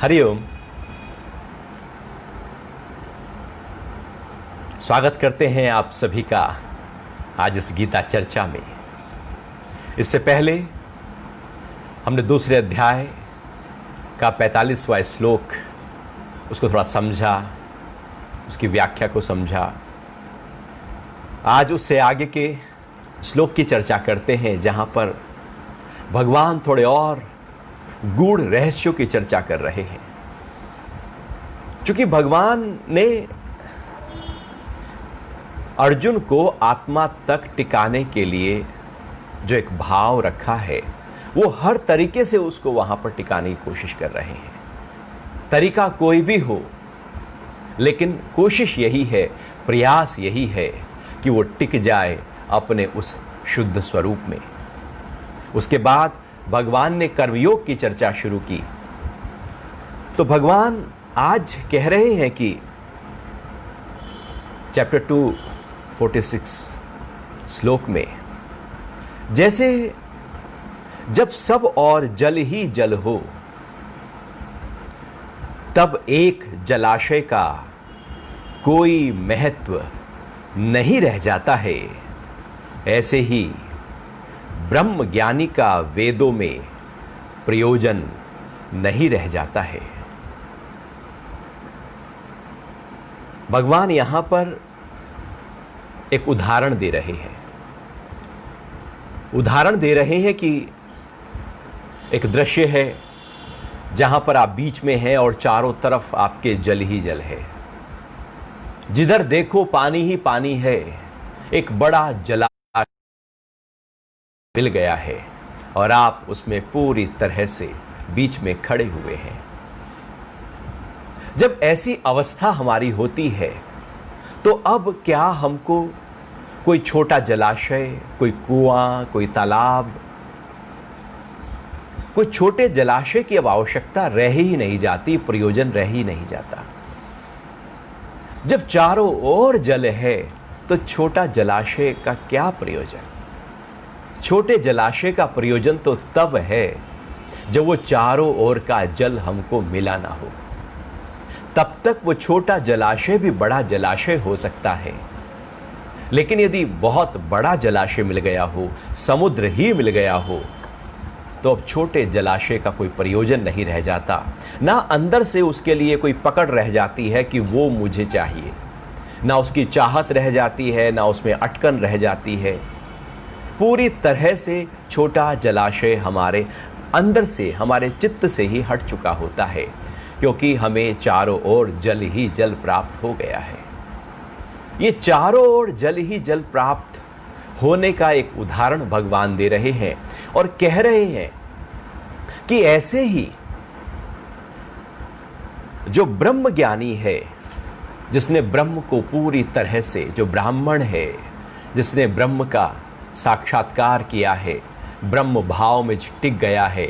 हरिओम। स्वागत करते हैं आप सभी का आज इस गीता चर्चा में। इससे पहले हमने दूसरे अध्याय का 45वां श्लोक उसको थोड़ा समझा, उसकी व्याख्या को समझा। आज उससे आगे के श्लोक की चर्चा करते हैं जहां पर भगवान थोड़े और गूढ़ रहस्यों की चर्चा कर रहे हैं। क्योंकि भगवान ने अर्जुन को आत्मा तक टिकाने के लिए जो एक भाव रखा है वो हर तरीके से उसको वहां पर टिकाने की कोशिश कर रहे हैं। तरीका कोई भी हो, लेकिन कोशिश यही है, प्रयास यही है कि वो टिक जाए अपने उस शुद्ध स्वरूप में। उसके बाद भगवान ने कर्मयोग की चर्चा शुरू की। तो भगवान आज कह रहे हैं कि चैप्टर 246 श्लोक में, जैसे जब सब और जल ही जल हो तब एक जलाशय का कोई महत्व नहीं रह जाता है, ऐसे ही ब्रह्म ज्ञानी का वेदों में प्रयोजन नहीं रह जाता है। भगवान यहां पर एक उदाहरण दे रहे हैं। उदाहरण दे रहे हैं कि एक दृश्य है जहां पर आप बीच में हैं और चारों तरफ आपके जल ही जल है। जिधर देखो पानी ही पानी है। एक बड़ा जलाशय मिल गया है और आप उसमें पूरी तरह से बीच में खड़े हुए हैं। जब ऐसी अवस्था हमारी होती है तो अब क्या हमको कोई छोटा जलाशय, कोई कुआं, कोई तालाब, कोई छोटे जलाशय की अब आवश्यकता रह ही नहीं जाती, प्रयोजन रह ही नहीं जाता। जब चारों ओर जल है तो छोटा जलाशय का क्या प्रयोजन? छोटे जलाशय का प्रयोजन तो तब है जब वो चारों ओर का जल हमको मिला ना हो। तब तक वो छोटा जलाशय भी बड़ा जलाशय हो सकता है, लेकिन यदि बहुत बड़ा जलाशय मिल गया हो, समुद्र ही मिल गया हो, तो अब छोटे जलाशय का कोई प्रयोजन नहीं रह जाता। ना अंदर से उसके लिए कोई पकड़ रह जाती है कि वो मुझे चाहिए, ना उसकी चाहत रह जाती है, ना उसमें अटकन रह जाती है। पूरी तरह से छोटा जलाशय हमारे अंदर से, हमारे चित्त से ही हट चुका होता है, क्योंकि हमें चारों ओर जल ही जल प्राप्त हो गया है। ये चारों ओर जल ही जल प्राप्त होने का एक उदाहरण भगवान दे रहे हैं और कह रहे हैं कि ऐसे ही जो ब्रह्म ज्ञानी है, जिसने ब्रह्म को पूरी तरह से, जो ब्राह्मण है, जिसने ब्रह्म का साक्षात्कार किया है, ब्रह्म भाव में टिक गया है,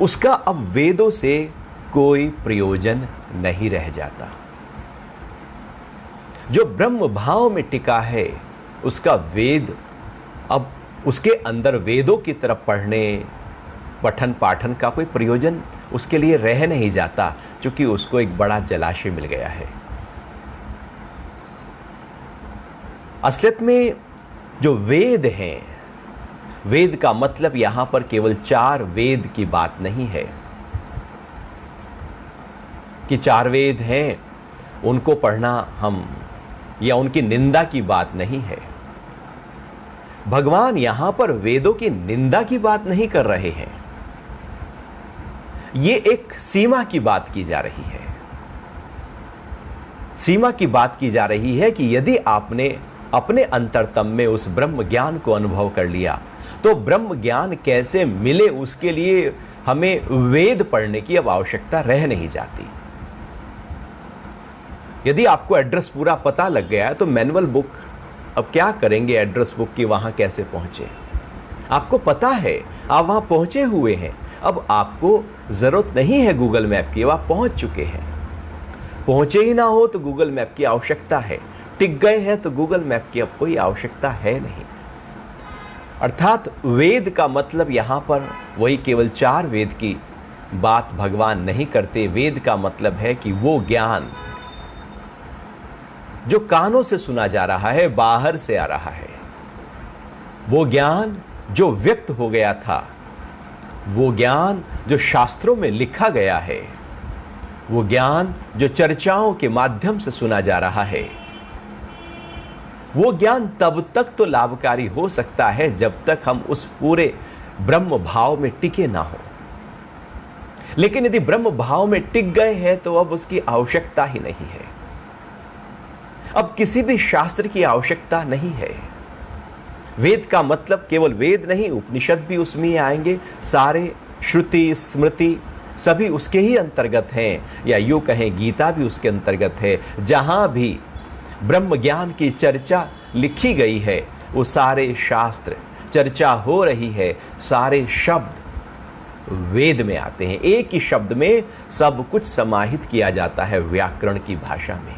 उसका अब वेदों से कोई प्रयोजन नहीं रह जाता। जो ब्रह्म भाव में टिका है उसका वेद, अब उसके अंदर वेदों की तरफ पढ़ने, पठन पाठन का कोई प्रयोजन उसके लिए रह नहीं जाता, क्योंकि उसको एक बड़ा जलाशय मिल गया है। असलियत में जो वेद हैं, वेद का मतलब यहां पर केवल 4 वेद की बात नहीं है कि 4 वेद हैं उनको पढ़ना हम, या उनकी निंदा की बात नहीं है। भगवान यहां पर वेदों की निंदा की बात नहीं कर रहे हैं। ये एक सीमा की बात की जा रही है। सीमा की बात की जा रही है कि यदि आपने अपने अंतरतम में उस ब्रह्म ज्ञान को अनुभव कर लिया, तो ब्रह्म ज्ञान कैसे मिले उसके लिए हमें वेद पढ़ने की अब आवश्यकता रह नहीं जाती। यदि आपको एड्रेस पूरा पता लग गया है तो मैनुअल बुक, अब क्या करेंगे एड्रेस बुक की, वहां कैसे पहुंचे? आपको पता है, आप वहां पहुंचे हुए हैं। अब आपको जरूरत नहीं है गूगल मैप की, आप पहुंच चुके हैं। पहुंचे ही ना हो तो गूगल मैप की आवश्यकता है, टिक गए हैं तो गूगल मैप की अब कोई आवश्यकता है नहीं। अर्थात वेद का मतलब यहां पर वही केवल 4 वेद की बात भगवान नहीं करते। वेद का मतलब है कि वो ज्ञान जो कानों से सुना जा रहा है, बाहर से आ रहा है, वो ज्ञान जो व्यक्त हो गया था, वो ज्ञान जो शास्त्रों में लिखा गया है, वो ज्ञान जो चर्चाओं के माध्यम से सुना जा रहा है, वो ज्ञान तब तक तो लाभकारी हो सकता है जब तक हम उस पूरे ब्रह्म भाव में टिके ना हो। लेकिन यदि ब्रह्म भाव में टिक गए हैं तो अब उसकी आवश्यकता ही नहीं है। अब किसी भी शास्त्र की आवश्यकता नहीं है। वेद का मतलब केवल वेद नहीं, उपनिषद भी उसमें आएंगे। सारे श्रुति स्मृति सभी उसके ही अंतर्गत हैं, या यूं कहें गीता भी उसके अंतर्गत है। जहां भी ब्रह्म ज्ञान की चर्चा लिखी गई है, वो सारे शास्त्र, चर्चा हो रही है, सारे शब्द वेद में आते हैं। एक ही शब्द में सब कुछ समाहित किया जाता है व्याकरण की भाषा में।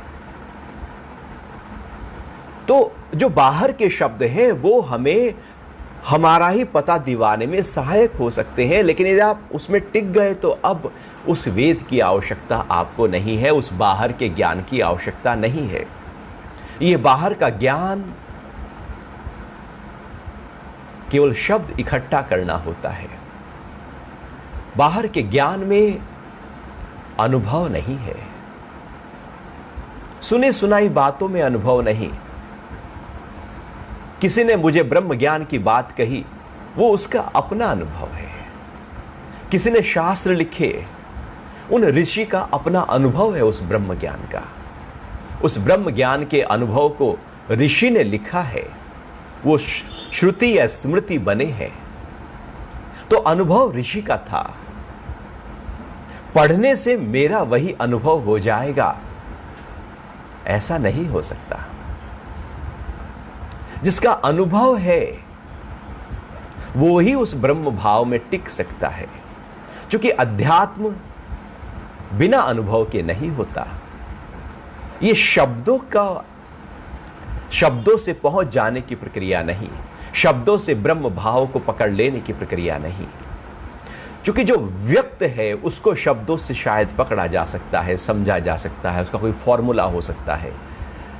तो जो बाहर के शब्द हैं वो हमें हमारा ही पता दिवाने में सहायक हो सकते हैं, लेकिन यदि आप उसमें टिक गए तो अब उस वेद की आवश्यकता आपको नहीं है, उस बाहर के ज्ञान की आवश्यकता नहीं है। ये बाहर का ज्ञान केवल शब्द इकट्ठा करना होता है। बाहर के ज्ञान में अनुभव नहीं है, सुनी सुनाई बातों में अनुभव नहीं। किसी ने मुझे ब्रह्म ज्ञान की बात कही, वो उसका अपना अनुभव है। किसी ने शास्त्र लिखे, उन ऋषि का अपना अनुभव है उस ब्रह्म ज्ञान का। उस ब्रह्म ज्ञान के अनुभव को ऋषि ने लिखा है, वो श्रुति या स्मृति बने हैं। तो अनुभव ऋषि का था। पढ़ने से मेरा वही अनुभव हो जाएगा, ऐसा नहीं हो सकता। जिसका अनुभव है वो ही उस ब्रह्म भाव में टिक सकता है, क्योंकि अध्यात्म बिना अनुभव के नहीं होता। ये शब्दों से पहुंच जाने की प्रक्रिया नहीं, शब्दों से ब्रह्म भाव को पकड़ लेने की प्रक्रिया नहीं। क्योंकि जो व्यक्त है उसको शब्दों से शायद पकड़ा जा सकता है, समझा जा सकता है, उसका कोई फॉर्मूला हो सकता है।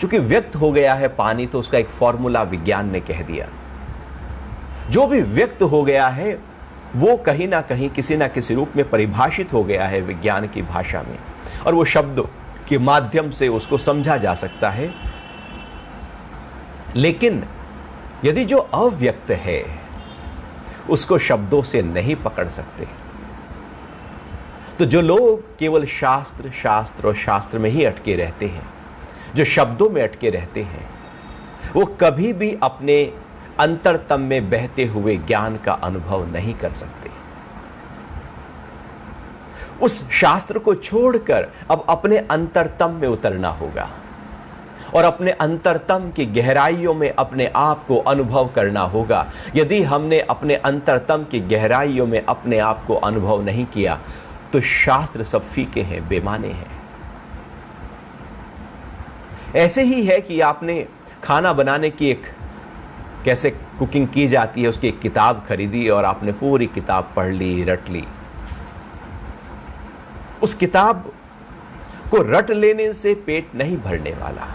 क्योंकि व्यक्त हो गया है पानी, तो उसका एक फॉर्मूला विज्ञान ने कह दिया। जो भी व्यक्त हो गया है वो कहीं ना कहीं किसी ना किसी रूप में परिभाषित हो गया है विज्ञान की भाषा में, और वो शब्दों के माध्यम से उसको समझा जा सकता है। लेकिन यदि जो अव्यक्त है उसको शब्दों से नहीं पकड़ सकते, तो जो लोग केवल शास्त्र शास्त्र और शास्त्र में ही अटके रहते हैं, जो शब्दों में अटके रहते हैं, वो कभी भी अपने अंतरतम में बहते हुए ज्ञान का अनुभव नहीं कर सकते। उस शास्त्र को छोड़कर अब अपने अंतरतम में उतरना होगा और अपने अंतरतम की गहराइयों में अपने आप को अनुभव करना होगा। यदि हमने अपने अंतरतम की गहराइयों में अपने आप को अनुभव नहीं किया तो शास्त्र सब फीके हैं, बेमाने हैं। ऐसे ही है कि आपने खाना बनाने की एक कैसे कुकिंग की जाती है उसकी एक किताब खरीदी और आपने पूरी किताब पढ़ ली, रट ली। उस किताब को रट लेने से पेट नहीं भरने वाला।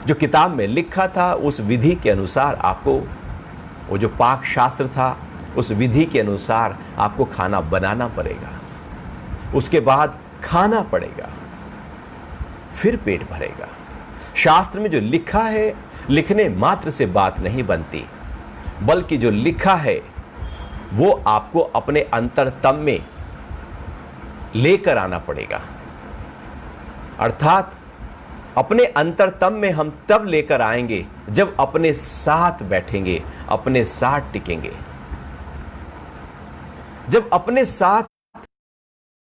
जो किताब में लिखा था उस विधि के अनुसार आपको, वो जो पाक शास्त्र था उस विधि के अनुसार आपको खाना बनाना पड़ेगा, उसके बाद खाना पड़ेगा, फिर पेट भरेगा। शास्त्र में जो लिखा है, लिखने मात्र से बात नहीं बनती, बल्कि जो लिखा है वो आपको अपने अंतरतम में लेकर आना पड़ेगा। अर्थात अपने अंतरतम में हम तब लेकर आएंगे जब अपने साथ बैठेंगे, अपने साथ टिकेंगे। जब अपने साथ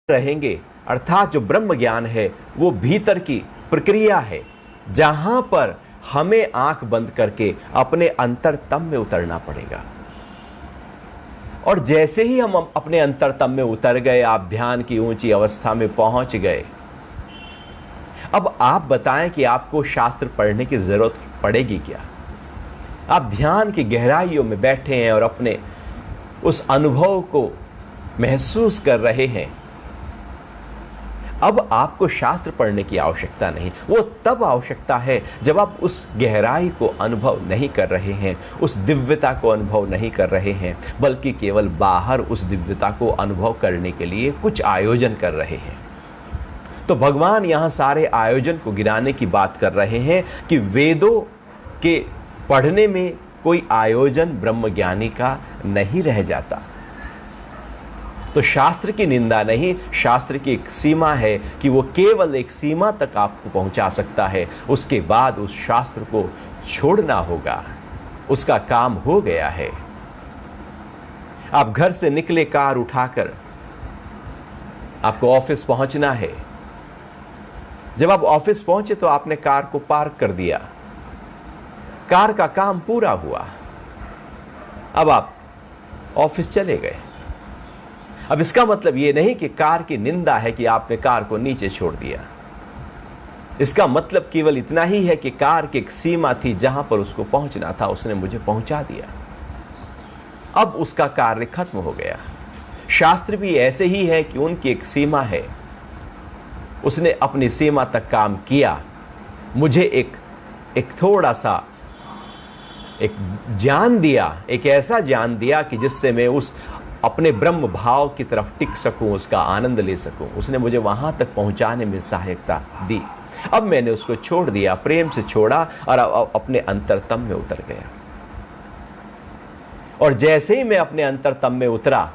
रहेंगे, अर्थात जो ब्रह्म ज्ञान है वो भीतर की प्रक्रिया है, जहां पर हमें आंख बंद करके अपने अंतरतम में उतरना पड़ेगा। और जैसे ही हम अपने अंतरतम में उतर गए, आप ध्यान की ऊंची अवस्था में पहुंच गए। अब आप बताएं कि आपको शास्त्र पढ़ने की जरूरत पड़ेगी क्या? आप ध्यान की गहराइयों में बैठे हैं और अपने उस अनुभव को महसूस कर रहे हैं, अब आपको शास्त्र पढ़ने की आवश्यकता नहीं। वो तब आवश्यकता है जब आप उस गहराई को अनुभव नहीं कर रहे हैं, उस दिव्यता को अनुभव नहीं कर रहे हैं, बल्कि केवल बाहर उस दिव्यता को अनुभव करने के लिए कुछ आयोजन कर रहे हैं। तो भगवान यहां सारे आयोजन को गिराने की बात कर रहे हैं कि वेदों के पढ़ने में कोई आयोजन ब्रह्मज्ञानी का नहीं रह जाता। तो शास्त्र की निंदा नहीं, शास्त्र की एक सीमा है कि वो केवल एक सीमा तक आपको पहुंचा सकता है, उसके बाद उस शास्त्र को छोड़ना होगा, उसका काम हो गया है। आप घर से निकले कार उठाकर, आपको ऑफिस पहुंचना है। जब आप ऑफिस पहुंचे तो आपने कार को पार्क कर दिया, कार का काम पूरा हुआ, अब आप ऑफिस चले गए। अब इसका मतलब यह नहीं कि कार की निंदा है कि आपने कार को नीचे छोड़ दिया। इसका मतलब केवल इतना ही है कि कार की एक सीमा थी जहां पर उसको पहुंचना था, उसने मुझे पहुंचा दिया, अब उसका कार्य खत्म हो गया। शास्त्र भी ऐसे ही है कि उनकी एक सीमा है, उसने अपनी सीमा तक काम किया, मुझे एक थोड़ा सा एक ज्ञान दिया, एक ऐसा ज्ञान दिया कि जिससे मैं उस अपने ब्रह्म भाव की तरफ टिक सकूं, उसका आनंद ले सकूं। उसने मुझे वहां तक पहुंचाने में सहायता दी। अब मैंने उसको छोड़ दिया, प्रेम से छोड़ा और अपने अंतरतम में उतर गया। और जैसे ही मैं अपने अंतरतम में उतरा,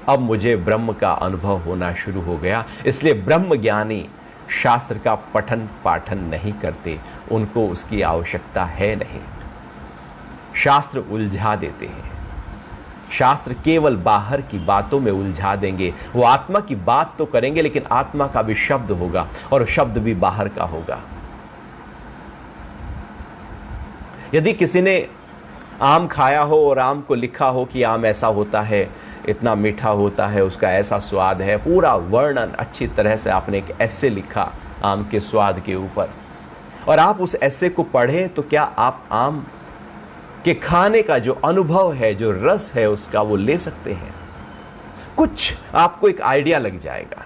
अब मुझे ब्रह्म का अनुभव होना शुरू हो गया। इसलिए ब्रह्म ज्ञानी शास्त्र का पठन पाठन नहीं करते, उनको उसकी आवश्यकता है नहीं। शास्त्र उलझा देते हैं, शास्त्र केवल बाहर की बातों में उलझा देंगे। वो आत्मा की बात तो करेंगे, लेकिन आत्मा का भी शब्द होगा और शब्द भी बाहर का होगा। यदि किसी ने आम खाया हो और आम को लिखा हो कि आम ऐसा होता है, इतना मीठा होता है, उसका ऐसा स्वाद है, पूरा वर्णन अच्छी तरह से आपने एक ऐसे लिखा आम के स्वाद के ऊपर, और आप उस ऐसे को पढ़ें, तो क्या आप आम के खाने का जो अनुभव है, जो रस है उसका, वो ले सकते हैं? कुछ आपको एक आइडिया लग जाएगा,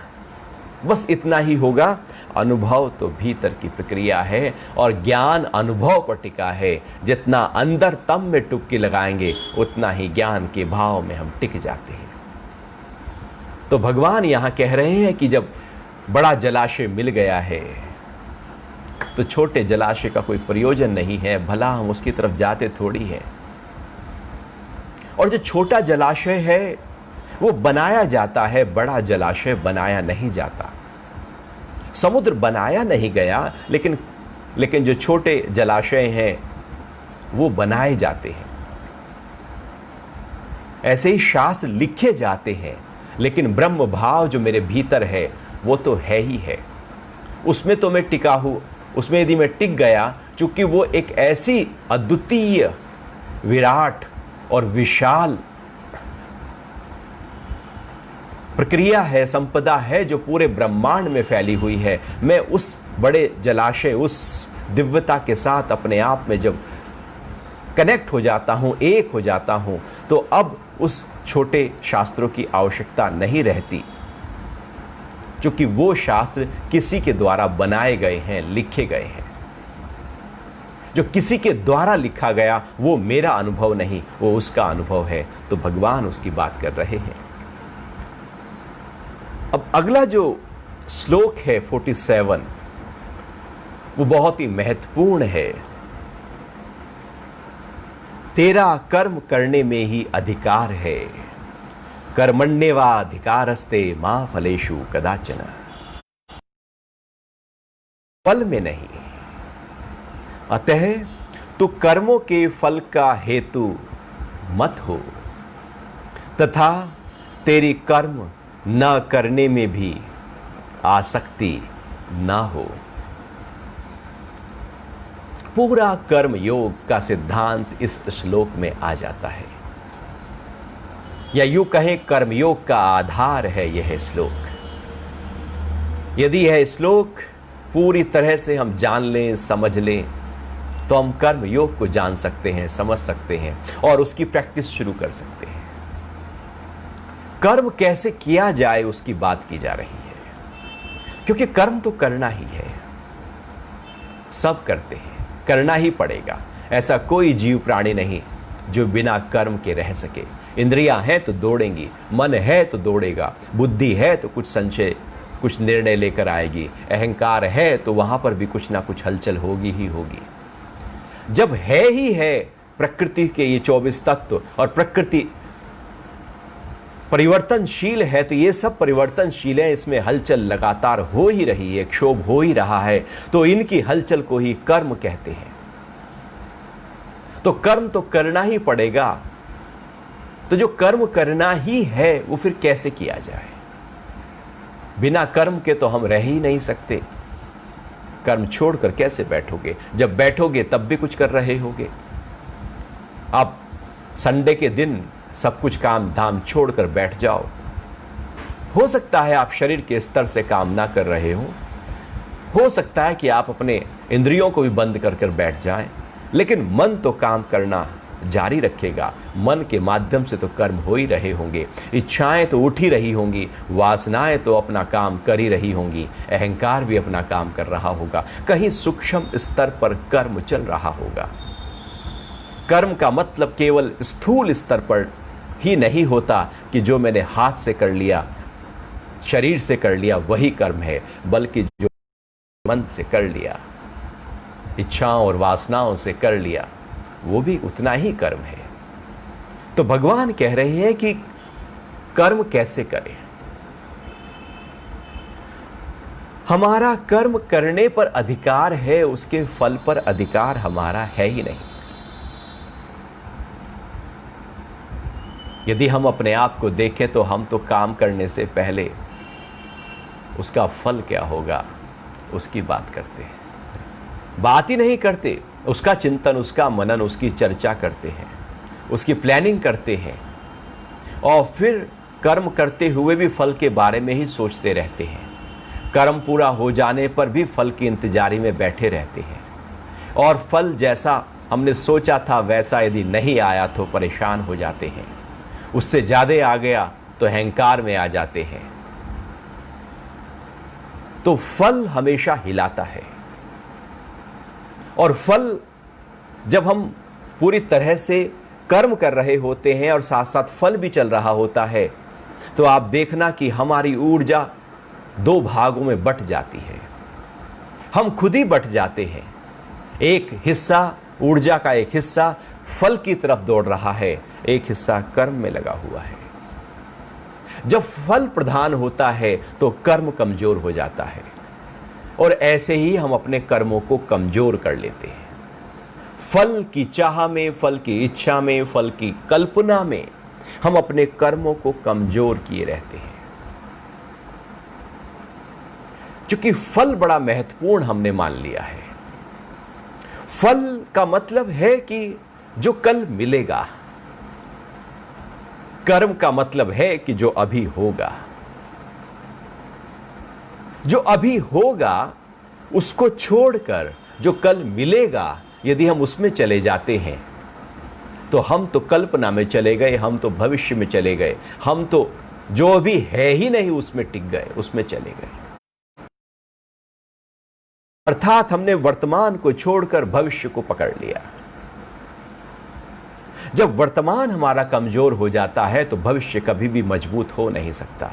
बस इतना ही होगा। अनुभव तो भीतर की प्रक्रिया है और ज्ञान अनुभव पर टिका है। जितना अंदर तम में टुक्की लगाएंगे, उतना ही ज्ञान के भाव में हम टिक जाते हैं। तो भगवान यहां कह रहे हैं कि जब बड़ा जलाशय मिल गया है, तो छोटे जलाशय का कोई प्रयोजन नहीं है, भला हम उसकी तरफ जाते थोड़ी है। और जो छोटा जलाशय है वो बनाया जाता है, बड़ा जलाशय बनाया नहीं जाता। समुद्र बनाया नहीं गया, लेकिन जो छोटे जलाशय हैं वो बनाए जाते हैं। ऐसे ही शास्त्र लिखे जाते हैं, लेकिन ब्रह्म भाव जो मेरे भीतर है वो तो है ही है। उसमें तो मैं टिका हूं, उसमें यदि मैं टिक गया, चूंकि वो एक ऐसी अद्वितीय, विराट और विशाल प्रक्रिया है, संपदा है, जो पूरे ब्रह्मांड में फैली हुई है। मैं उस बड़े जलाशय, उस दिव्यता के साथ अपने आप में जब कनेक्ट हो जाता हूं, एक हो जाता हूं, तो अब उस छोटे शास्त्रों की आवश्यकता नहीं रहती, क्योंकि वो शास्त्र किसी के द्वारा बनाए गए हैं, लिखे गए हैं। जो किसी के द्वारा लिखा गया वो मेरा अनुभव नहीं, वो उसका अनुभव है। तो भगवान उसकी बात कर रहे हैं। अब अगला जो श्लोक है 47, वो बहुत ही महत्वपूर्ण है। तेरा कर्म करने में ही अधिकार है, कर्मण्येवाधिकारस्ते मा फलेषु कदाचन। फल में नहीं, अतः तू कर्मों के फल का हेतु मत हो, तथा तेरी कर्म न करने में भी आसक्ति ना हो। पूरा कर्म योग का सिद्धांत इस श्लोक में आ जाता है, या यूं कहें कर्मयोग का आधार है यह श्लोक। यदि यह श्लोक पूरी तरह से हम जान लें, समझ लें, तो हम कर्म योग को जान सकते हैं, समझ सकते हैं और उसकी प्रैक्टिस शुरू कर सकते हैं। कर्म कैसे किया जाए उसकी बात की जा रही है, क्योंकि कर्म तो करना ही है, सब करते हैं, करना ही पड़ेगा। ऐसा कोई जीव प्राणी नहीं जो बिना कर्म के रह सके। इंद्रियां हैं तो दौड़ेंगी, मन है तो दौड़ेगा, बुद्धि है तो कुछ संशय, कुछ निर्णय लेकर आएगी, अहंकार है तो वहां पर भी कुछ ना कुछ हलचल होगी ही होगी। जब है ही है प्रकृति के ये 24 तत्व और प्रकृति परिवर्तनशील है, तो ये सब परिवर्तनशील है, इसमें हलचल लगातार हो ही रही है, क्षोभ हो ही रहा है, तो इनकी हलचल को ही कर्म कहते हैं। तो कर्म तो करना ही पड़ेगा। तो जो कर्म करना ही है वो फिर कैसे किया जाए? बिना कर्म के तो हम रह ही नहीं सकते। कर्म छोड़कर कैसे बैठोगे? जब बैठोगे तब भी कुछ कर रहे होगे। आप संडे के दिन सब कुछ काम धाम छोड़कर बैठ जाओ, हो सकता है आप शरीर के स्तर से काम ना कर रहे हो सकता है कि आप अपने इंद्रियों को भी बंद कर बैठ जाएं, लेकिन मन तो काम करना जारी रखेगा। मन के माध्यम से तो कर्म हो ही रहे होंगे, इच्छाएं तो उठ ही रही होंगी, वासनाएं तो अपना काम कर ही रही होंगी, अहंकार भी अपना काम कर रहा होगा, कहीं सूक्ष्म स्तर पर कर्म चल रहा होगा। कर्म का मतलब केवल स्थूल स्तर पर ही नहीं होता कि जो मैंने हाथ से कर लिया, शरीर से कर लिया वही कर्म है, बल्कि जो मन से कर लिया, इच्छाओं और वासनाओं से कर लिया, वो भी उतना ही कर्म है। तो भगवान कह रहे हैं कि कर्म कैसे करें। हमारा कर्म करने पर अधिकार है, उसके फल पर अधिकार हमारा है ही नहीं। यदि हम अपने आप को देखें तो हम तो काम करने से पहले उसका फल क्या होगा उसकी बात करते हैं, बात ही नहीं करते, उसका चिंतन, उसका मनन, उसकी चर्चा करते हैं, उसकी प्लानिंग करते हैं, और फिर कर्म करते हुए भी फल के बारे में ही सोचते रहते हैं। कर्म पूरा हो जाने पर भी फल की इंतजारी में बैठे रहते हैं, और फल जैसा हमने सोचा था वैसा यदि नहीं आया तो परेशान हो जाते हैं, उससे ज्यादा आ गया तो अहंकार में आ जाते हैं। तो फल हमेशा हिलाता है, और फल जब हम पूरी तरह से कर्म कर रहे होते हैं और साथ साथ फल भी चल रहा होता है, तो आप देखना कि हमारी ऊर्जा दो भागों में बट जाती है। हम खुद ही बट जाते हैं। एक हिस्सा, ऊर्जा का एक हिस्सा फल की तरफ दौड़ रहा है, एक हिस्सा कर्म में लगा हुआ है। जब फल प्रधान होता है तो कर्म कमजोर हो जाता है, और ऐसे ही हम अपने कर्मों को कमजोर कर लेते हैं। फल की चाह में, फल की इच्छा में, फल की कल्पना में हम अपने कर्मों को कमजोर किए रहते हैं। क्योंकि फल बड़ा महत्वपूर्ण हमने मान लिया है। फल का मतलब है कि जो कल मिलेगा, कर्म का मतलब है कि जो अभी होगा। जो अभी होगा उसको छोड़कर जो कल मिलेगा, यदि हम उसमें चले जाते हैं तो हम तो कल्पना में चले गए, हम तो भविष्य में चले गए, हम तो जो अभी है ही नहीं उसमें टिक गए, उसमें चले गए। अर्थात हमने वर्तमान को छोड़कर भविष्य को पकड़ लिया। जब वर्तमान हमारा कमजोर हो जाता है तो भविष्य कभी भी मजबूत हो नहीं सकता।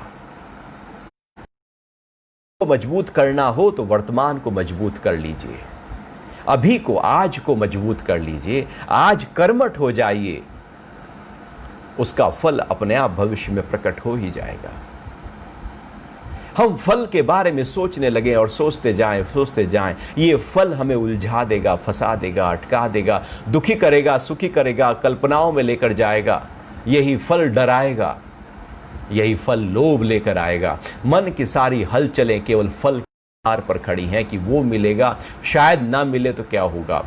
तो मजबूत करना हो तो वर्तमान को मजबूत कर लीजिए, अभी को, आज को मजबूत कर लीजिए, आज कर्मठ हो जाइए, उसका फल अपने आप भविष्य में प्रकट हो ही जाएगा। हम फल के बारे में सोचने लगे और सोचते जाएं, ये फल हमें उलझा देगा, फंसा देगा, अटका देगा, दुखी करेगा, सुखी करेगा, कल्पनाओं में लेकर जाएगा। यही फल डराएगा, यही फल लोभ लेकर आएगा। मन की सारी हलचलें केवल फल के आधार पर खड़ी हैं कि वो मिलेगा, शायद ना मिले तो क्या होगा।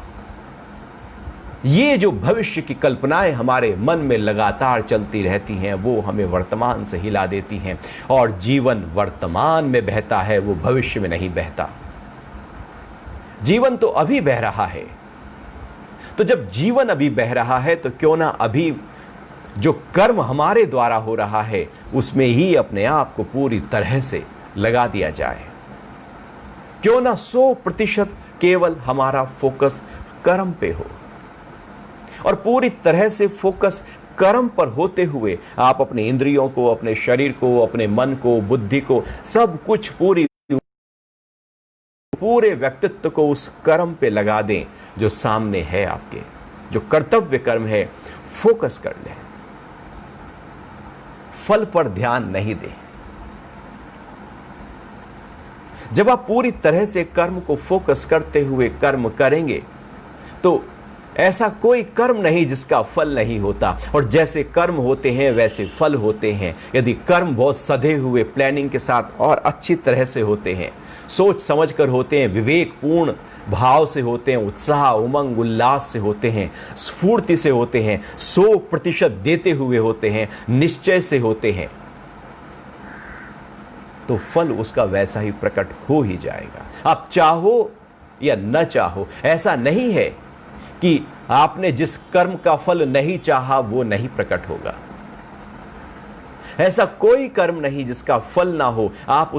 ये जो भविष्य की कल्पनाएं हमारे मन में लगातार चलती रहती हैं, वो हमें वर्तमान से हिला देती हैं, और जीवन वर्तमान में बहता है, वो भविष्य में नहीं बहता। जीवन तो अभी बह रहा है, तो जब जीवन अभी बह रहा है तो क्यों ना अभी जो कर्म हमारे द्वारा हो रहा है उसमें ही अपने आप को पूरी तरह से लगा दिया जाए। क्यों ना 100% केवल हमारा फोकस कर्म पे हो, और पूरी तरह से फोकस कर्म पर होते हुए आप अपने इंद्रियों को, अपने शरीर को, अपने मन को, बुद्धि को, सब कुछ पूरे व्यक्तित्व को उस कर्म पे लगा दें जो सामने है आपके, जो कर्तव्य कर्म है। फोकस कर लें, फल पर ध्यान नहीं दें। जब आप पूरी तरह से कर्म को फोकस करते हुए कर्म करेंगे तो ऐसा कोई कर्म नहीं जिसका फल नहीं होता, और जैसे कर्म होते हैं वैसे फल होते हैं। यदि कर्म बहुत सधे हुए प्लानिंग के साथ और अच्छी तरह से होते हैं, सोच समझ कर होते हैं, विवेकपूर्ण भाव से होते हैं, उत्साह, उमंग, उल्लास से होते हैं, स्फूर्ति से होते हैं, 100% देते हुए होते हैं, निश्चय से होते हैं, तो फल उसका वैसा ही प्रकट हो ही जाएगा। आप चाहो या न चाहो, ऐसा नहीं है कि आपने जिस कर्म का फल नहीं चाहा वो नहीं प्रकट होगा। ऐसा कोई कर्म नहीं जिसका फल ना हो। आप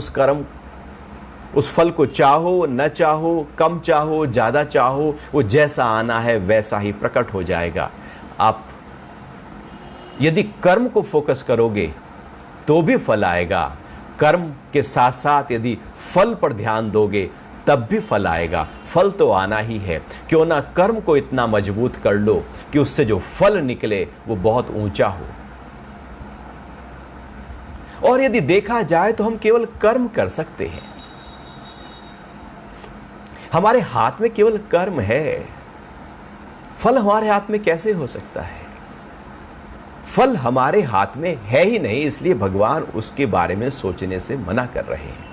उस फल को चाहो न चाहो, कम चाहो ज्यादा चाहो, वो जैसा आना है वैसा ही प्रकट हो जाएगा। आप यदि कर्म को फोकस करोगे तो भी फल आएगा, कर्म के साथ साथ यदि फल पर ध्यान दोगे तब भी फल आएगा। फल तो आना ही है। क्यों ना कर्म को इतना मजबूत कर लो कि उससे जो फल निकले वो बहुत ऊंचा हो। और यदि देखा जाए तो हम केवल कर्म कर सकते हैं, हमारे हाथ में केवल कर्म है। फल हमारे हाथ में कैसे हो सकता है? फल हमारे हाथ में है ही नहीं, इसलिए भगवान उसके बारे में सोचने से मना कर रहे हैं।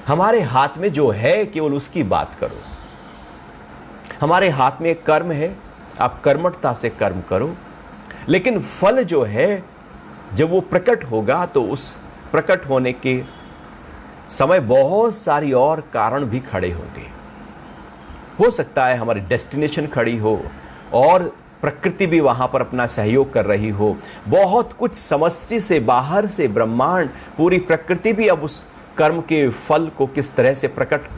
हमारे हाथ में जो है केवल उसकी बात करो। हमारे हाथ में कर्म है, आप कर्मठता से कर्म करो, लेकिन फल जो है जब वो प्रकट होगा तो उस प्रकट होने के समय बहुत सारी और कारण भी खड़े होंगे। हो सकता है हमारी डेस्टिनेशन खड़ी हो और प्रकृति भी वहां पर अपना सहयोग कर रही हो। बहुत कुछ समष्टि से, बाहर से, ब्रह्मांड, पूरी प्रकृति भी अब उस कर्म के फल को किस तरह से प्रकट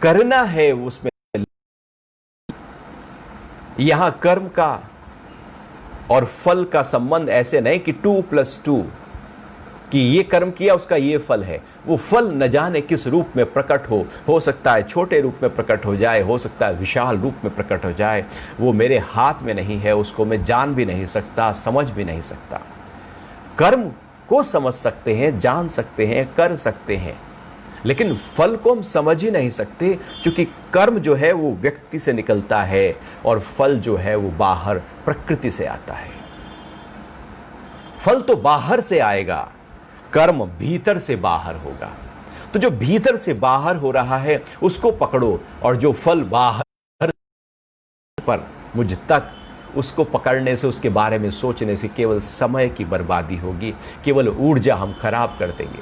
करना है उसमें। यहां कर्म का और फल का संबंध ऐसे नहीं कि 2+2, कि ये कर्म किया उसका ये फल है। वो फल न जाने किस रूप में प्रकट हो सकता है छोटे रूप में प्रकट हो जाए, हो सकता है विशाल रूप में प्रकट हो जाए। वो मेरे हाथ में नहीं है, उसको मैं जान भी नहीं सकता, समझ भी नहीं सकता। कर्म को समझ सकते हैं, जान सकते हैं, कर सकते हैं, लेकिन फल को हम समझ ही नहीं सकते, क्योंकि कर्म जो है वो व्यक्ति से निकलता है और फल जो है वो बाहर प्रकृति से आता है। फल तो बाहर से आएगा, कर्म भीतर से बाहर होगा। तो जो भीतर से बाहर हो रहा है उसको पकड़ो, और जो फल बाहर पर मुझ तक, उसको पकड़ने से, उसके बारे में सोचने से केवल समय की बर्बादी होगी, केवल ऊर्जा हम खराब कर देंगे।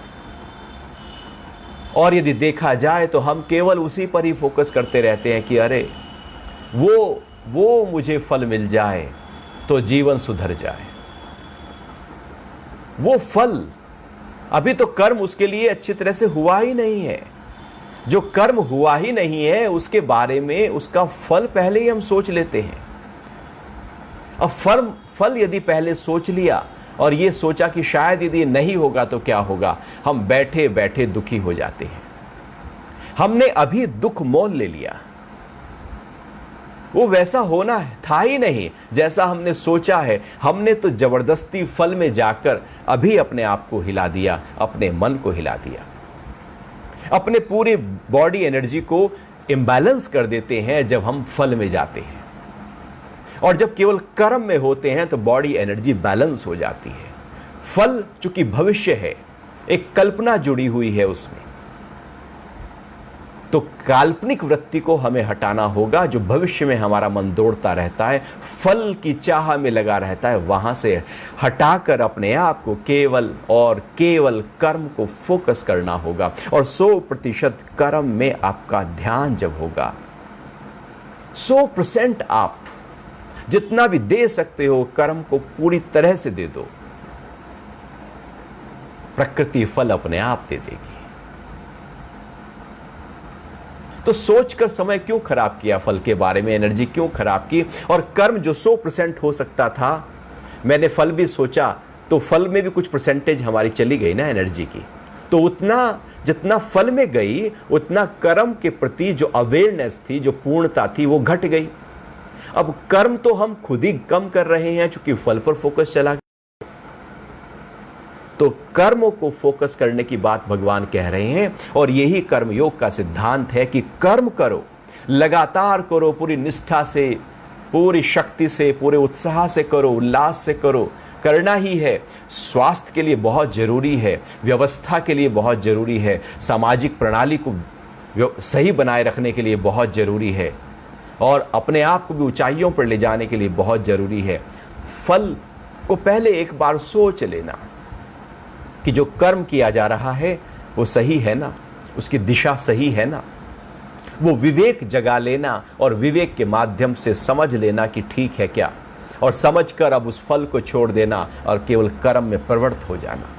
और यदि देखा जाए तो हम केवल उसी पर ही फोकस करते रहते हैं कि अरे वो मुझे फल मिल जाए तो जीवन सुधर जाए। वो फल, अभी तो कर्म उसके लिए अच्छी तरह से हुआ ही नहीं है। जो कर्म हुआ ही नहीं है उसके बारे में, उसका फल पहले ही हम सोच लेते हैं। अब फल यदि पहले सोच लिया और ये सोचा कि शायद यदि नहीं होगा तो क्या होगा, हम बैठे बैठे दुखी हो जाते हैं। हमने अभी दुख मोल ले लिया, वो वैसा होना था ही नहीं जैसा हमने सोचा है। हमने तो जबरदस्ती फल में जाकर अभी अपने आप को हिला दिया, अपने मन को हिला दिया, अपने पूरे बॉडी एनर्जी को इम्बैलेंस कर देते हैं जब हम फल में जाते हैं। और जब केवल कर्म में होते हैं तो बॉडी एनर्जी बैलेंस हो जाती है। फल चूंकि भविष्य है, एक कल्पना जुड़ी हुई है उसमें, तो काल्पनिक वृत्ति को हमें हटाना होगा। जो भविष्य में हमारा मन दौड़ता रहता है, फल की चाह में लगा रहता है, वहां से हटाकर अपने आप को केवल और केवल कर्म को फोकस करना होगा। और 100% कर्म में आपका ध्यान जब होगा, 100% आप जितना भी दे सकते हो कर्म को पूरी तरह से दे दो, प्रकृति फल अपने आप दे देगी। तो सोचकर समय क्यों खराब किया, फल के बारे में एनर्जी क्यों खराब की? और कर्म जो 100% हो सकता था, मैंने फल भी सोचा, तो फल में भी कुछ परसेंटेज हमारी चली गई ना एनर्जी की। तो उतना जितना फल में गई, उतना कर्म के प्रति जो अवेयरनेस थी, जो पूर्णता थी, वो घट गई। अब कर्म तो हम खुद ही कम कर रहे हैं, चूंकि फल पर फोकस चला गया। तो कर्मों को फोकस करने की बात भगवान कह रहे हैं, और यही कर्म योग का सिद्धांत है कि कर्म करो, लगातार करो, पूरी निष्ठा से, पूरी शक्ति से, पूरे उत्साह से करो, उल्लास से करो, करना ही है। स्वास्थ्य के लिए बहुत जरूरी है, व्यवस्था के लिए बहुत जरूरी है, सामाजिक प्रणाली को सही बनाए रखने के लिए बहुत जरूरी है, और अपने आप को भी ऊंचाइयों पर ले जाने के लिए बहुत जरूरी है। फल को पहले एक बार सोच लेना कि जो कर्म किया जा रहा है वो सही है ना, उसकी दिशा सही है ना। वो विवेक जगा लेना और विवेक के माध्यम से समझ लेना कि ठीक है क्या, और समझकर अब उस फल को छोड़ देना और केवल कर्म में प्रवृत्त हो जाना।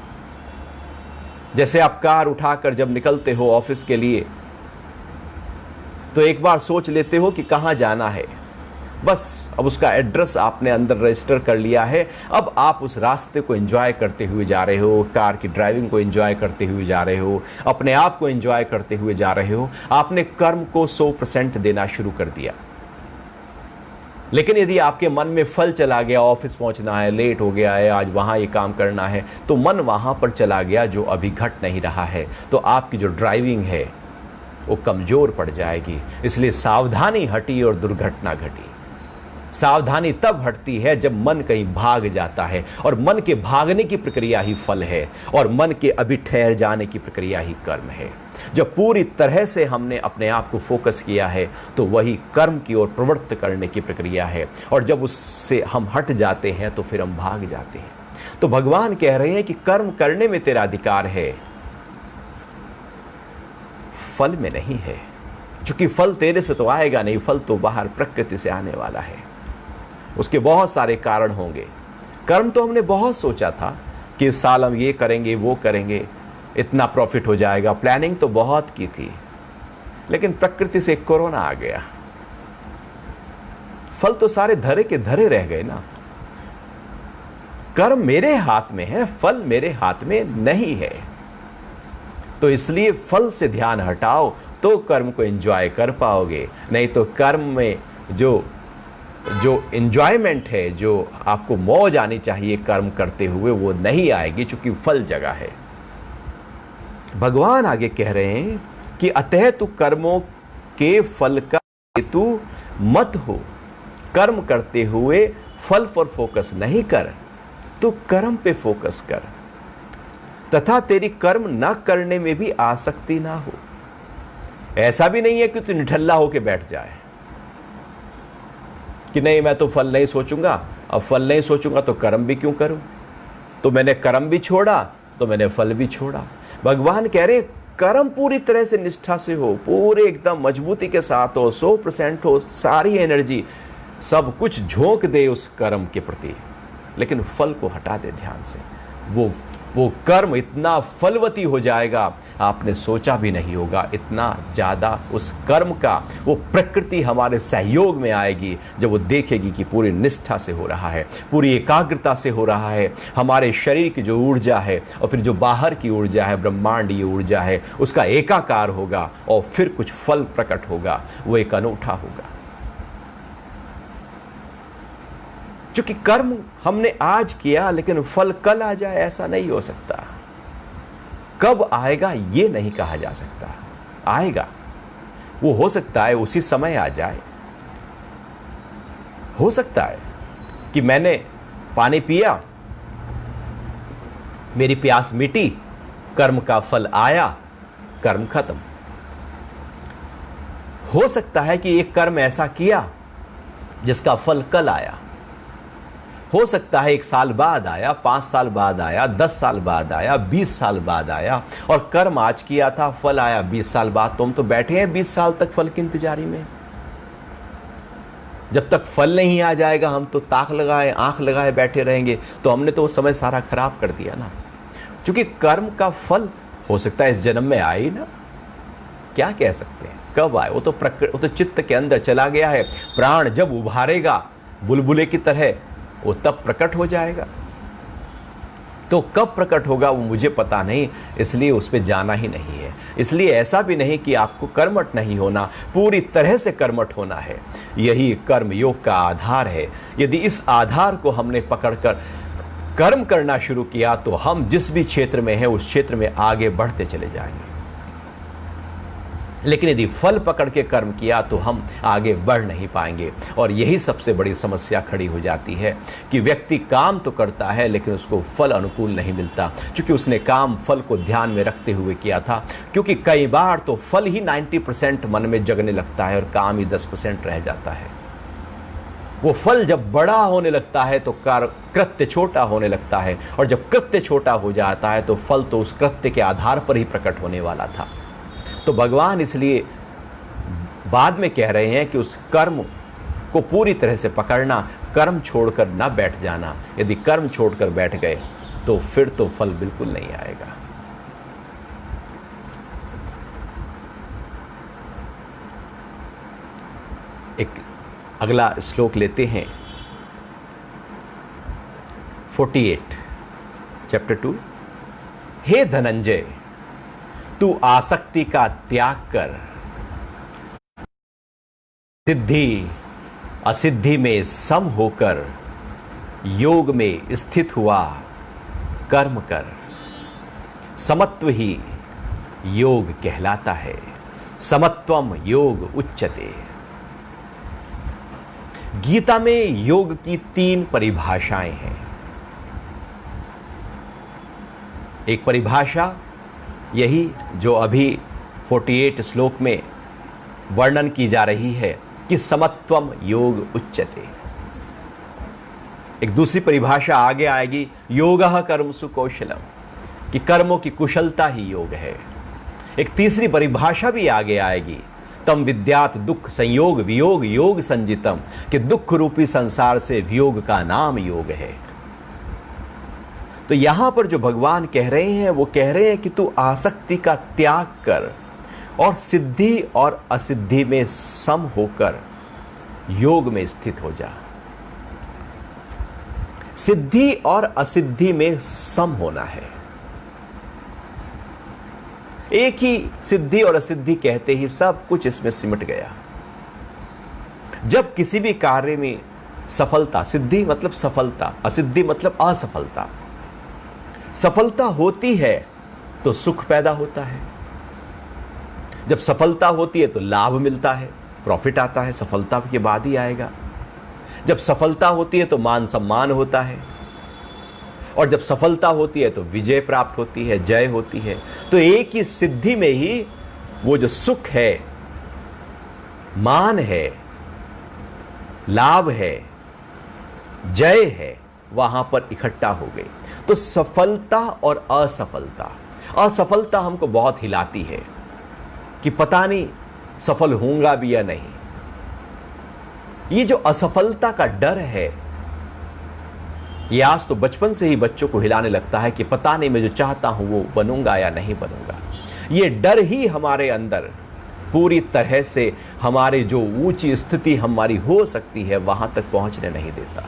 जैसे आप कार उठाकर जब निकलते हो ऑफिस के लिए, तो एक बार सोच लेते हो कि कहां जाना है, बस अब उसका एड्रेस आपने अंदर रजिस्टर कर लिया है। अब आप उस रास्ते को एंजॉय करते हुए जा रहे हो, कार की ड्राइविंग को एंजॉय करते हुए जा रहे हो, अपने आप को एंजॉय करते हुए जा रहे हो। आपने कर्म को 100% देना शुरू कर दिया। लेकिन यदि आपके मन में फल चला गया, ऑफिस पहुंचना है, लेट हो गया है, आज वहां ये काम करना है, तो मन वहां पर चला गया जो अभी घट नहीं रहा है, तो आपकी जो ड्राइविंग है वो कमजोर पड़ जाएगी। इसलिए सावधानी हटी और दुर्घटना घटी। सावधानी तब हटती है जब मन कहीं भाग जाता है, और मन के भागने की प्रक्रिया ही फल है, और मन के अभी ठहर जाने की प्रक्रिया ही कर्म है। जब पूरी तरह से हमने अपने आप को फोकस किया है, तो वही कर्म की ओर प्रवृत्त करने की प्रक्रिया है, और जब उससे हम हट जाते हैं तो फिर हम भाग जाते हैं। तो भगवान कह रहे हैं कि कर्म करने में तेरा अधिकार है, फल में नहीं है। क्योंकि फल तेरे से तो आएगा नहीं, फल तो बाहर प्रकृति से आने वाला है। उसके बहुत सारे कारण होंगे। कर्म तो हमने बहुत सोचा था कि इस साल हम ये करेंगे, वो करेंगे, इतना प्रॉफिट हो जाएगा, प्लानिंग तो बहुत की थी, लेकिन प्रकृति से कोरोना आ गया। फल तो सारे धरे के धरे रह गए ना। कर्म मेरे हाथ में है, फल मेरे हाथ में नहीं है। तो इसलिए फल से ध्यान हटाओ तो कर्म को एंजॉय कर पाओगे, नहीं तो कर्म में जो एंजॉयमेंट है, जो आपको मौज आनी चाहिए कर्म करते हुए, वो नहीं आएगी, चूंकि फल जगह है। भगवान आगे कह रहे हैं कि अतः तू कर्मों के फल का हेतु मत हो। कर्म करते हुए फल पर फोकस नहीं कर, तू कर्म पे फोकस कर, तथा तेरी कर्म न करने में भी आसक्ति ना हो। ऐसा भी नहीं है कि तू निठल्ला होके बैठ जाए कि नहीं मैं तो फल नहीं सोचूंगा, अब फल नहीं सोचूंगा तो कर्म भी क्यों करूं, तो मैंने कर्म भी छोड़ा तो मैंने फल भी छोड़ा। भगवान कह रहे कर्म पूरी तरह से निष्ठा से हो, पूरे एकदम मजबूती के साथ हो, 100% हो, सारी एनर्जी सब कुछ झोंक दे उस कर्म के प्रति, लेकिन फल को हटा दे ध्यान से। वो कर्म इतना फलवती हो जाएगा, आपने सोचा भी नहीं होगा। इतना ज़्यादा उस कर्म का वो प्रकृति हमारे सहयोग में आएगी जब वो देखेगी कि पूरी निष्ठा से हो रहा है, पूरी एकाग्रता से हो रहा है। हमारे शरीर की जो ऊर्जा है और फिर जो बाहर की ऊर्जा है, ब्रह्मांडीय ऊर्जा है, उसका एकाकार होगा और फिर कुछ फल प्रकट होगा, वो एक अनूठा होगा। क्योंकि कर्म हमने आज किया लेकिन फल कल आ जाए ऐसा नहीं हो सकता। कब आएगा ये नहीं कहा जा सकता। आएगा, वो हो सकता है उसी समय आ जाए। हो सकता है कि मैंने पानी पिया, मेरी प्यास मिटी, कर्म का फल आया, कर्म खत्म। हो सकता है कि एक कर्म ऐसा किया जिसका फल कल आया। हो सकता है 1 साल बाद आया, 5 साल बाद आया, 10 साल बाद आया, 20 साल बाद आया, और कर्म आज किया था, फल आया 20 साल बाद। तुम तो बैठे हैं 20 साल तक फल की इंतजारी में। जब तक फल नहीं आ जाएगा हम तो ताक लगाए आंख लगाए बैठे रहेंगे, तो हमने तो वो समय सारा खराब कर दिया ना। क्योंकि कर्म का फल हो सकता है इस जन्म में आए ही ना, क्या कह सकते हैं कब आए, वो तो चित्त के अंदर चला गया है। प्राण जब उभारेगा बुलबुले की तरह वो तब प्रकट हो जाएगा। तो कब प्रकट होगा वो मुझे पता नहीं, इसलिए उस पर जाना ही नहीं है। इसलिए ऐसा भी नहीं कि आपको कर्मठ नहीं होना, पूरी तरह से कर्मठ होना है। यही कर्म योग का आधार है। यदि इस आधार को हमने पकड़कर कर्म करना शुरू किया तो हम जिस भी क्षेत्र में हैं उस क्षेत्र में आगे बढ़ते चले जाएंगे। लेकिन यदि फल पकड़ के कर्म किया तो हम आगे बढ़ नहीं पाएंगे। और यही सबसे बड़ी समस्या खड़ी हो जाती है कि व्यक्ति काम तो करता है लेकिन उसको फल अनुकूल नहीं मिलता, क्योंकि उसने काम फल को ध्यान में रखते हुए किया था। क्योंकि कई बार तो फल ही 90% मन में जगने लगता है और काम ही 10% रह जाता है। वो फल जब बड़ा होने लगता है तो कृत्य छोटा होने लगता है, और जब कृत्य छोटा हो जाता है तो फल तो उस कृत्य के आधार पर ही प्रकट होने वाला था। तो भगवान इसलिए बाद में कह रहे हैं कि उस कर्म को पूरी तरह से पकड़ना, कर्म छोड़कर ना बैठ जाना। यदि कर्म छोड़कर बैठ गए तो फिर तो फल बिल्कुल नहीं आएगा। एक अगला श्लोक लेते हैं, 48 चैप्टर 2। हे धनंजय, तू आसक्ति का त्याग कर, सिद्धि असिद्धि में सम होकर योग में स्थित हुआ कर्म कर। समत्व ही योग कहलाता है, समत्वम योग उच्यते। गीता में योग की 3 परिभाषाएं हैं। एक परिभाषा यही जो अभी 48 श्लोक में वर्णन की जा रही है कि समत्वम योग उच्यते। एक दूसरी परिभाषा आगे आएगी, योगः कर्मसु कौशलम, कि कर्मों की कुशलता ही योग है। एक तीसरी परिभाषा भी आगे आएगी, तम विद्यात दुख संयोग वियोग योग संजितम, कि दुख रूपी संसार से वियोग का नाम योग है। तो यहां पर जो भगवान कह रहे हैं वो कह रहे हैं कि तू आसक्ति का त्याग कर और सिद्धि और असिद्धि में सम होकर योग में स्थित हो जा। सिद्धि और असिद्धि में सम होना है। एक ही सिद्धि और असिद्धि कहते ही सब कुछ इसमें सिमट गया। जब किसी भी कार्य में सफलता, सिद्धि मतलब सफलता, असिद्धि मतलब असफलता, सफलता होती है तो सुख पैदा होता है। जब सफलता होती है तो लाभ मिलता है, प्रॉफिट आता है, सफलता के बाद ही आएगा। जब सफलता होती है तो मान सम्मान होता है, और जब सफलता होती है तो विजय प्राप्त होती है, जय होती है। तो एक ही सिद्धि में ही वो जो सुख है, मान है, लाभ है, जय है, वहां पर इकट्ठा हो गई। तो सफलता और असफलता, असफलता हमको बहुत हिलाती है कि पता नहीं सफल होऊंगा भी या नहीं। ये जो असफलता का डर है, ये आज तो बचपन से ही बच्चों को हिलाने लगता है कि पता नहीं मैं जो चाहता हूं वो बनूंगा या नहीं बनूंगा। ये डर ही हमारे अंदर पूरी तरह से हमारे जो ऊंची स्थिति हमारी हो सकती है वहां तक पहुंचने नहीं देता।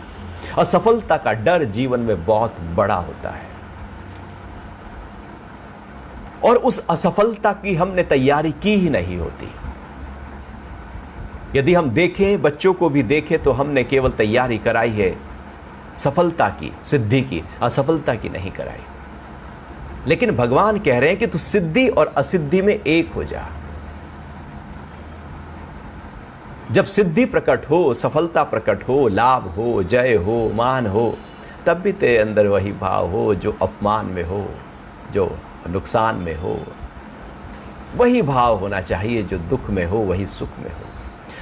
असफलता का डर जीवन में बहुत बड़ा होता है, और उस असफलता की हमने तैयारी की ही नहीं होती। यदि हम देखें, बच्चों को भी देखें, तो हमने केवल तैयारी कराई है सफलता की, सिद्धि की, असफलता की नहीं कराई। लेकिन भगवान कह रहे हैं कि तू सिद्धि और असिद्धि में एक हो जा। जब सिद्धि प्रकट हो, सफलता प्रकट हो, लाभ हो, जय हो, मान हो, तब भी तेरे अंदर वही भाव हो जो अपमान में हो, जो नुकसान में हो। वही भाव होना चाहिए जो दुख में हो, वही सुख में हो।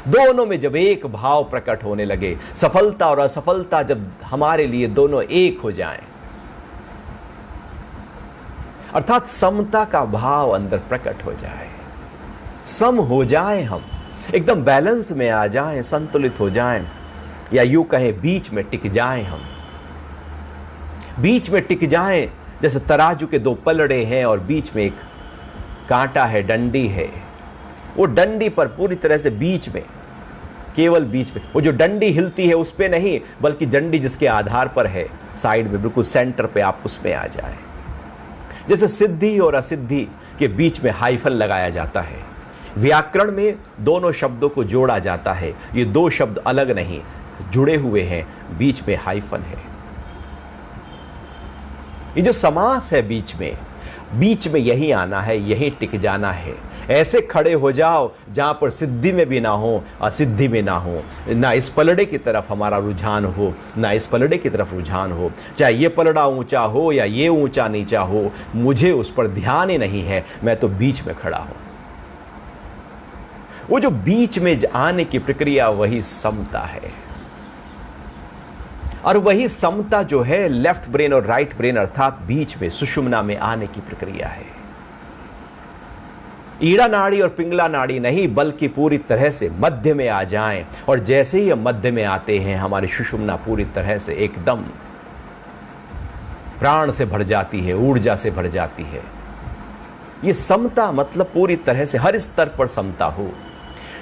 दोनों में जब एक भाव प्रकट होने लगे, सफलता और असफलता जब हमारे लिए दोनों एक हो जाएं, अर्थात समता का भाव अंदर प्रकट हो जाए, सम हो जाएं हम, एकदम बैलेंस में आ जाएं, संतुलित हो जाएं, या यूं कहें बीच में टिक जाएं। हम बीच में टिक जाएं, जैसे तराजू के दो पलड़े हैं और बीच में एक कांटा है, डंडी है। वो डंडी पर पूरी तरह से बीच में, केवल बीच में, वो जो डंडी हिलती है उस पे नहीं, बल्कि डंडी जिसके आधार पर है, साइड में बिल्कुल सेंटर पे आप उसमें आ जाए। जैसे सिद्धि और असिद्धि के बीच में हाइफन लगाया जाता है। व्याकरण में दोनों शब्दों को जोड़ा जाता है। ये दो शब्द अलग नहीं, जुड़े हुए हैं, बीच में हाइफन है। ये जो समास है बीच में यही आना है, यही टिक जाना है। ऐसे खड़े हो जाओ जहां पर सिद्धि में भी ना हो, असिद्धि में ना हो, ना इस पलड़े की तरफ हमारा रुझान हो, ना इस पलड़े की तरफ रुझान हो। चाहे ये पलड़ा ऊंचा हो या ये ऊंचा नीचा हो, मुझे उस पर ध्यान ही नहीं है, मैं तो बीच में खड़ा हूं। वो जो बीच में आने की प्रक्रिया, वही समता है। और वही समता जो है लेफ्ट ब्रेन और राइट ब्रेन अर्थात बीच में सुषुम्ना में आने की प्रक्रिया है। ईड़ा नाड़ी और पिंगला नाड़ी नहीं, बल्कि पूरी तरह से मध्य में आ जाएं। और जैसे ही हम मध्य में आते हैं, हमारी सुषुम्ना पूरी तरह से एकदम प्राण से भर जाती है, ऊर्जा से भर जाती है। यह समता मतलब पूरी तरह से हर स्तर पर समता हो।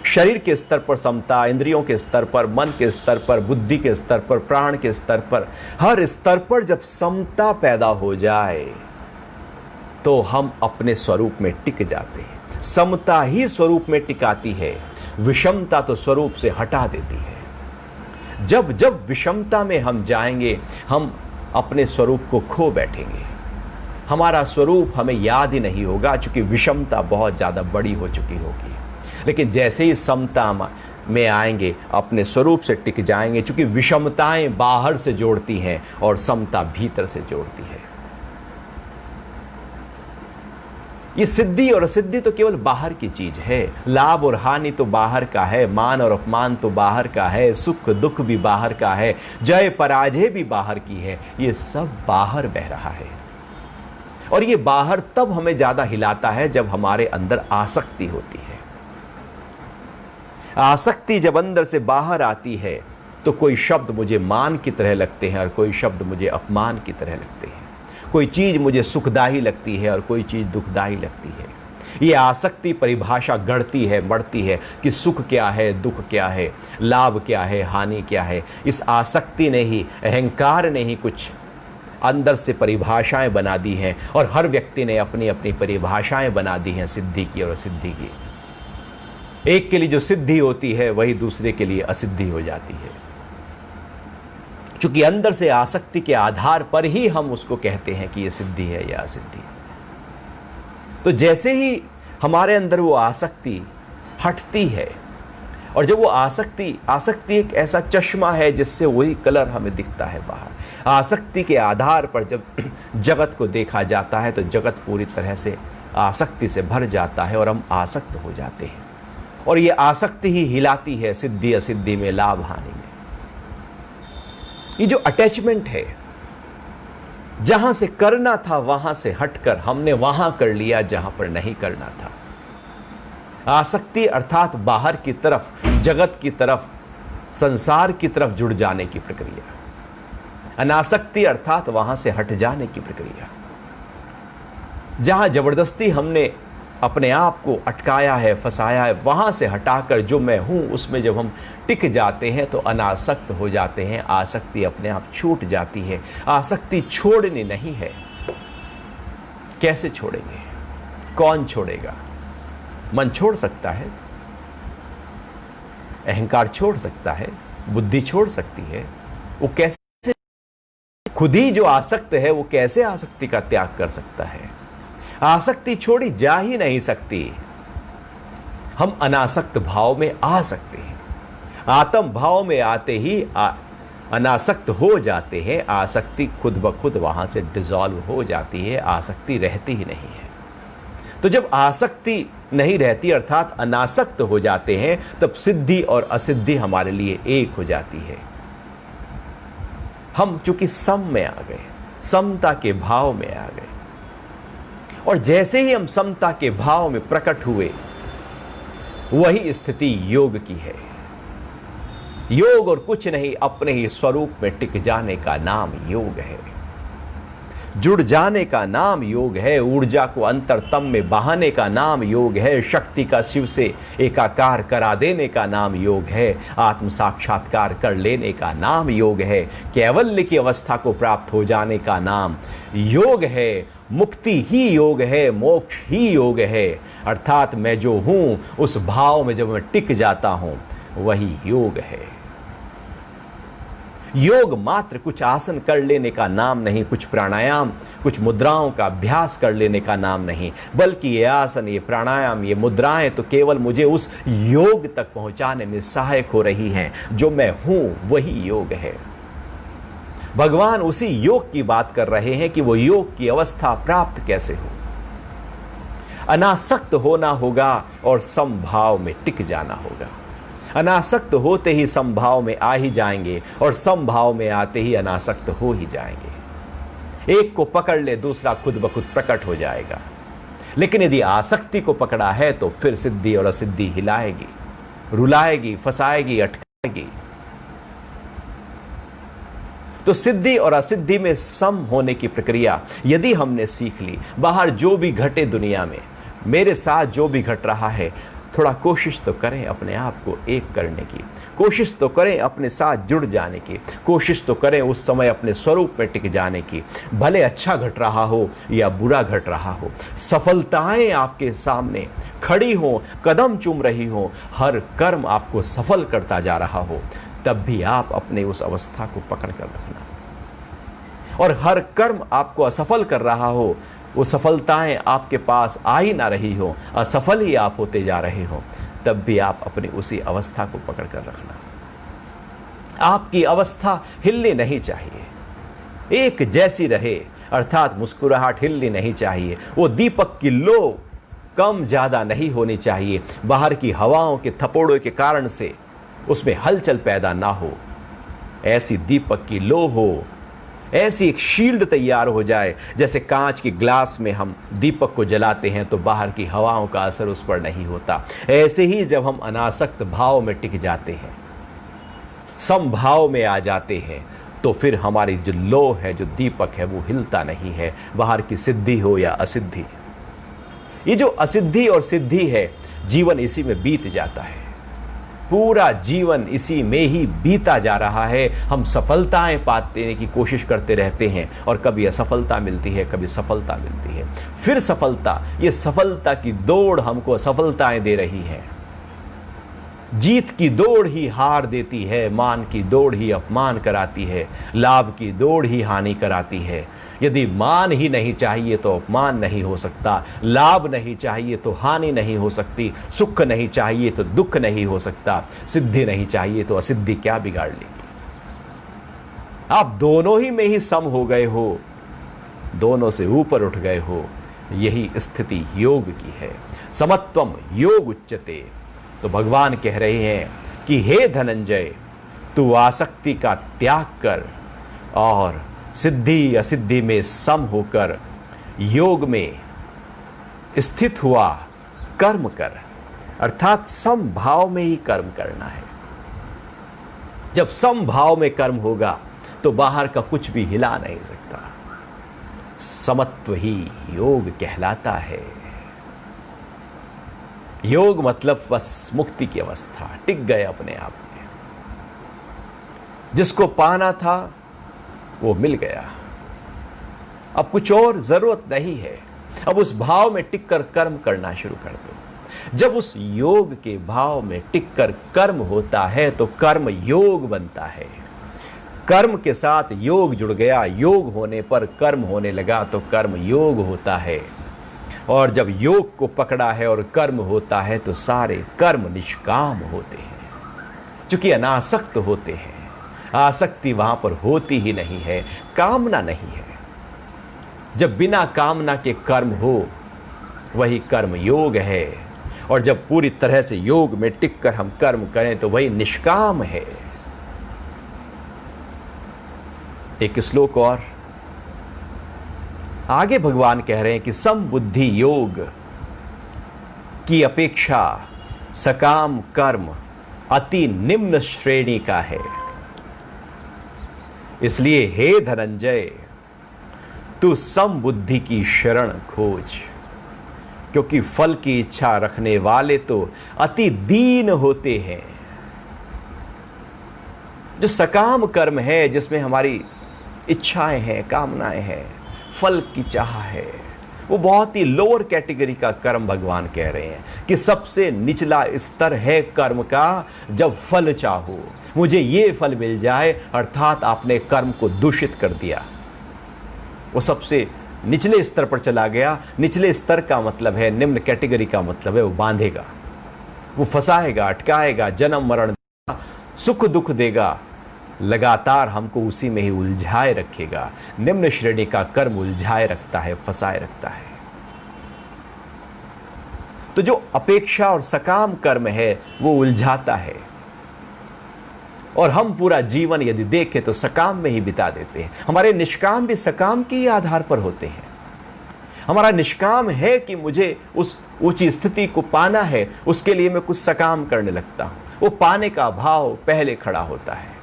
शरीर के स्तर पर समता, इंद्रियों के स्तर पर, मन के स्तर पर, बुद्धि के स्तर पर, प्राण के स्तर पर, हर स्तर पर जब समता पैदा हो जाए तो हम अपने स्वरूप में टिक जाते हैं। समता ही स्वरूप में टिकाती है, विषमता तो स्वरूप से हटा देती है। जब जब विषमता में हम जाएंगे, हम अपने स्वरूप को खो बैठेंगे। हमारा स्वरूप हमें याद ही नहीं होगा, क्योंकि विषमता बहुत ज्यादा बड़ी हो चुकी होगी। लेकिन जैसे ही समता में आएंगे, अपने स्वरूप से टिक जाएंगे, क्योंकि विषमताएं बाहर से जोड़ती हैं और समता भीतर से जोड़ती है। ये सिद्धि और असिद्धि तो केवल बाहर की चीज है। लाभ और हानि तो बाहर का है, मान और अपमान तो बाहर का है, सुख दुख भी बाहर का है, जय पराजय भी बाहर की है। ये सब बाहर बह रहा है। और ये बाहर तब हमें ज्यादा हिलाता है जब हमारे अंदर आसक्ति होती है। आसक्ति जब अंदर से बाहर आती है तो कोई शब्द मुझे मान की तरह लगते हैं और कोई शब्द मुझे अपमान की तरह लगते हैं। कोई चीज मुझे सुखदायी लगती है और कोई चीज दुखदायी लगती है। ये आसक्ति परिभाषा गढ़ती है, बढ़ती है कि सुख क्या है, दुख क्या है, लाभ क्या है, हानि क्या है। इस आसक्ति ने ही, अहंकार ने ही कुछ अंदर से परिभाषाएं बना दी हैं, और हर व्यक्ति ने अपनी अपनी परिभाषाएं बना दी हैं सिद्धि की और असिद्धि की। एक के लिए जो सिद्धि होती है, वही दूसरे के लिए असिद्धि हो जाती है। चूंकि अंदर से आसक्ति के आधार पर ही हम उसको कहते हैं कि यह सिद्धि है या असिद्धि। तो जैसे ही हमारे अंदर वो आसक्ति हटती है, और जब वो आसक्ति एक ऐसा चश्मा है जिससे वही कलर हमें दिखता है बाहर। आसक्ति के आधार पर जब जगत को देखा जाता है तो जगत पूरी तरह से आसक्ति से भर जाता है और हम आसक्त हो जाते हैं। और ये आसक्ति ही हिलाती है सिद्धि असिद्धि में, लाभ हानि में। ये जो अटैचमेंट है, जहां से करना था वहां से हटकर हमने वहां कर लिया जहां पर नहीं करना था। आसक्ति अर्थात बाहर की तरफ, जगत की तरफ, संसार की तरफ जुड़ जाने की प्रक्रिया। अनासक्ति अर्थात वहां से हट जाने की प्रक्रिया। जहां जबरदस्ती हमने अपने आप को अटकाया है, फंसाया है, वहां से हटाकर जो मैं हूं उसमें जब हम टिक जाते हैं तो अनासक्त हो जाते हैं। आसक्ति अपने आप छूट जाती है। आसक्ति छोड़नी नहीं है। कैसे छोड़ेंगे? कौन छोड़ेगा? मन छोड़ सकता है, अहंकार छोड़ सकता है, बुद्धि छोड़ सकती है। वो कैसे? खुद ही जो आसक्त है वो कैसे आसक्ति का त्याग कर सकता है? आसक्ति छोड़ी जा ही नहीं सकती। हम अनासक्त भाव में आ सकते हैं। आत्म भाव में आते ही अनासक्त हो जाते हैं। आसक्ति खुद ब खुद वहां से डिसॉल्व हो जाती है। आसक्ति रहती ही नहीं है। तो जब आसक्ति नहीं रहती अर्थात अनासक्त हो जाते हैं, तब सिद्धि और असिद्धि हमारे लिए एक हो जाती है। हम चूंकि सम में आ गए, समता के भाव में आ गए, और जैसे ही हम समता के भाव में प्रकट हुए वही स्थिति योग की है। योग और कुछ नहीं, अपने ही स्वरूप में टिक जाने का नाम योग है। जुड़ जाने का नाम योग है। ऊर्जा को अंतरतम में बहाने का नाम योग है। शक्ति का शिव से एकाकार करा देने का नाम योग है। आत्म साक्षात्कार कर लेने का नाम योग है। कैवल्य की अवस्था को प्राप्त हो जाने का नाम योग है। मुक्ति ही योग है, मोक्ष ही योग है। अर्थात मैं जो हूं उस भाव में जब मैं टिक जाता हूं वही योग है। योग मात्र कुछ आसन कर लेने का नाम नहीं, कुछ प्राणायाम, कुछ मुद्राओं का अभ्यास कर लेने का नाम नहीं, बल्कि ये आसन, ये प्राणायाम, ये मुद्राएं तो केवल मुझे उस योग तक पहुंचाने में सहायक हो रही हैं। जो मैं हूं वही योग है। भगवान उसी योग की बात कर रहे हैं कि वो योग की अवस्था प्राप्त कैसे हो। अनासक्त होना होगा और समभाव में टिक जाना होगा। अनासक्त होते ही समभाव में आ ही जाएंगे और समभाव में आते ही अनासक्त हो ही जाएंगे। एक को पकड़ ले दूसरा खुद ब खुद प्रकट हो जाएगा। लेकिन यदि आसक्ति को पकड़ा है तो फिर सिद्धि और असिद्धि हिलाएगी, रुलाएगी, फंसाएगी, अटकाएगी। तो सिद्धि और असिद्धि में सम होने की प्रक्रिया यदि हमने सीख ली, बाहर जो भी घटे दुनिया में, मेरे साथ जो भी घट रहा है, थोड़ा कोशिश तो करें अपने आप को एक करने की, कोशिश तो करें अपने साथ जुड़ जाने की, कोशिश तो करें उस समय अपने स्वरूप में टिक जाने की। भले अच्छा घट रहा हो या बुरा घट रहा हो, सफलताएं आपके सामने खड़ी हो, कदम चूम रही हो, हर कर्म आपको सफल करता जा रहा हो, तब भी आप अपने उस अवस्था को पकड़ कर रखना। और हर कर्म आपको असफल कर रहा हो, वो सफलताएं आपके पास आ ही ना रही हो, असफल ही आप होते जा रहे हो, तब भी आप अपनी उसी अवस्था को पकड़ कर रखना। आपकी अवस्था हिलनी नहीं चाहिए, एक जैसी रहे, अर्थात मुस्कुराहट हिलनी नहीं चाहिए। वो दीपक की लो कम ज्यादा नहीं होनी चाहिए। बाहर की हवाओं के थपोड़ों के कारण से उसमें हलचल पैदा ना हो। ऐसी दीपक की लो हो, ऐसी एक शील्ड तैयार हो जाए, जैसे कांच के ग्लास में हम दीपक को जलाते हैं तो बाहर की हवाओं का असर उस पर नहीं होता। ऐसे ही जब हम अनासक्त भाव में टिक जाते हैं, समभाव में आ जाते हैं, तो फिर हमारी जो लो है, जो दीपक है, वो हिलता नहीं है, बाहर की सिद्धि हो या असिद्धि। ये जो असिद्धि और सिद्धि है, जीवन इसी में बीत जाता है। पूरा जीवन इसी में ही बीता जा रहा है। हम सफलताएं पाने की कोशिश करते रहते हैं और कभी असफलता मिलती है, कभी सफलता मिलती है, फिर सफलता। ये सफलता की दौड़ हमको असफलताएं दे रही है। जीत की दौड़ ही हार देती है, मान की दौड़ ही अपमान कराती है, लाभ की दौड़ ही हानि कराती है। यदि मान ही नहीं चाहिए तो अपमान नहीं हो सकता, लाभ नहीं चाहिए तो हानि नहीं हो सकती, सुख नहीं चाहिए तो दुख नहीं हो सकता, सिद्धि नहीं चाहिए तो असिद्धि क्या बिगाड़ लेगी। आप दोनों ही में ही सम हो गए हो, दोनों से ऊपर उठ गए हो। यही स्थिति योग की है। समत्वम योग उच्यते। तो भगवान कह रहे हैं कि हे धनंजय, तू आसक्ति का त्याग कर और सिद्धि असिद्धि में सम होकर योग में स्थित हुआ कर्म कर। अर्थात समभाव में ही कर्म करना है। जब समभाव में कर्म होगा तो बाहर का कुछ भी हिला नहीं सकता। समत्व ही योग कहलाता है। योग मतलब बस मुक्ति की अवस्था, टिक गए अपने आप में। जिसको पाना था वो मिल गया, अब कुछ और जरूरत नहीं है। अब उस भाव में टिक कर कर्म करना शुरू कर दो। जब उस योग के भाव में टिक कर कर्म होता है तो कर्म योग बनता है। कर्म के साथ योग जुड़ गया, योग होने पर कर्म होने लगा तो कर्म योग होता है। और जब योग को पकड़ा है और कर्म होता है तो सारे कर्म निष्काम होते हैं, क्योंकि अनासक्त होते हैं। आसक्ति वहां पर होती ही नहीं है, कामना नहीं है। जब बिना कामना के कर्म हो वही कर्म योग है, और जब पूरी तरह से योग में टिक कर हम कर्म करें तो वही निष्काम है। एक श्लोक और आगे भगवान कह रहे हैं कि समबुद्धि योग की अपेक्षा सकाम कर्म अति निम्न श्रेणी का है। इसलिए हे धनंजय, तू समबुद्धि की शरण खोज, क्योंकि फल की इच्छा रखने वाले तो अति दीन होते हैं। जो सकाम कर्म है, जिसमें हमारी इच्छाएं हैं, कामनाएं हैं, फल की चाह है, वो बहुत ही लोअर कैटेगरी का कर्म भगवान कह रहे हैं कि सबसे निचला स्तर है कर्म का। जब फल चाहो, मुझे ये फल मिल जाए, अर्थात आपने कर्म को दूषित कर दिया, वो सबसे निचले स्तर पर चला गया। निचले स्तर का मतलब है, निम्न कैटेगरी का मतलब है, वो बांधेगा, वो फंसाएगा, अटकाएगा, जन्म मरण देगा, सुख दुख देगा, लगातार हमको उसी में ही उलझाए रखेगा। निम्न श्रेणी का कर्म उलझाए रखता है, फंसाए रखता है। तो जो अपेक्षा और सकाम कर्म है वो उलझाता है, और हम पूरा जीवन यदि देखें तो सकाम में ही बिता देते हैं। हमारे निष्काम भी सकाम के ही आधार पर होते हैं। हमारा निष्काम है कि मुझे उस ऊंची स्थिति को पाना है, उसके लिए मैं कुछ सकाम करने लगता हूं। वो पाने का भाव पहले खड़ा होता है।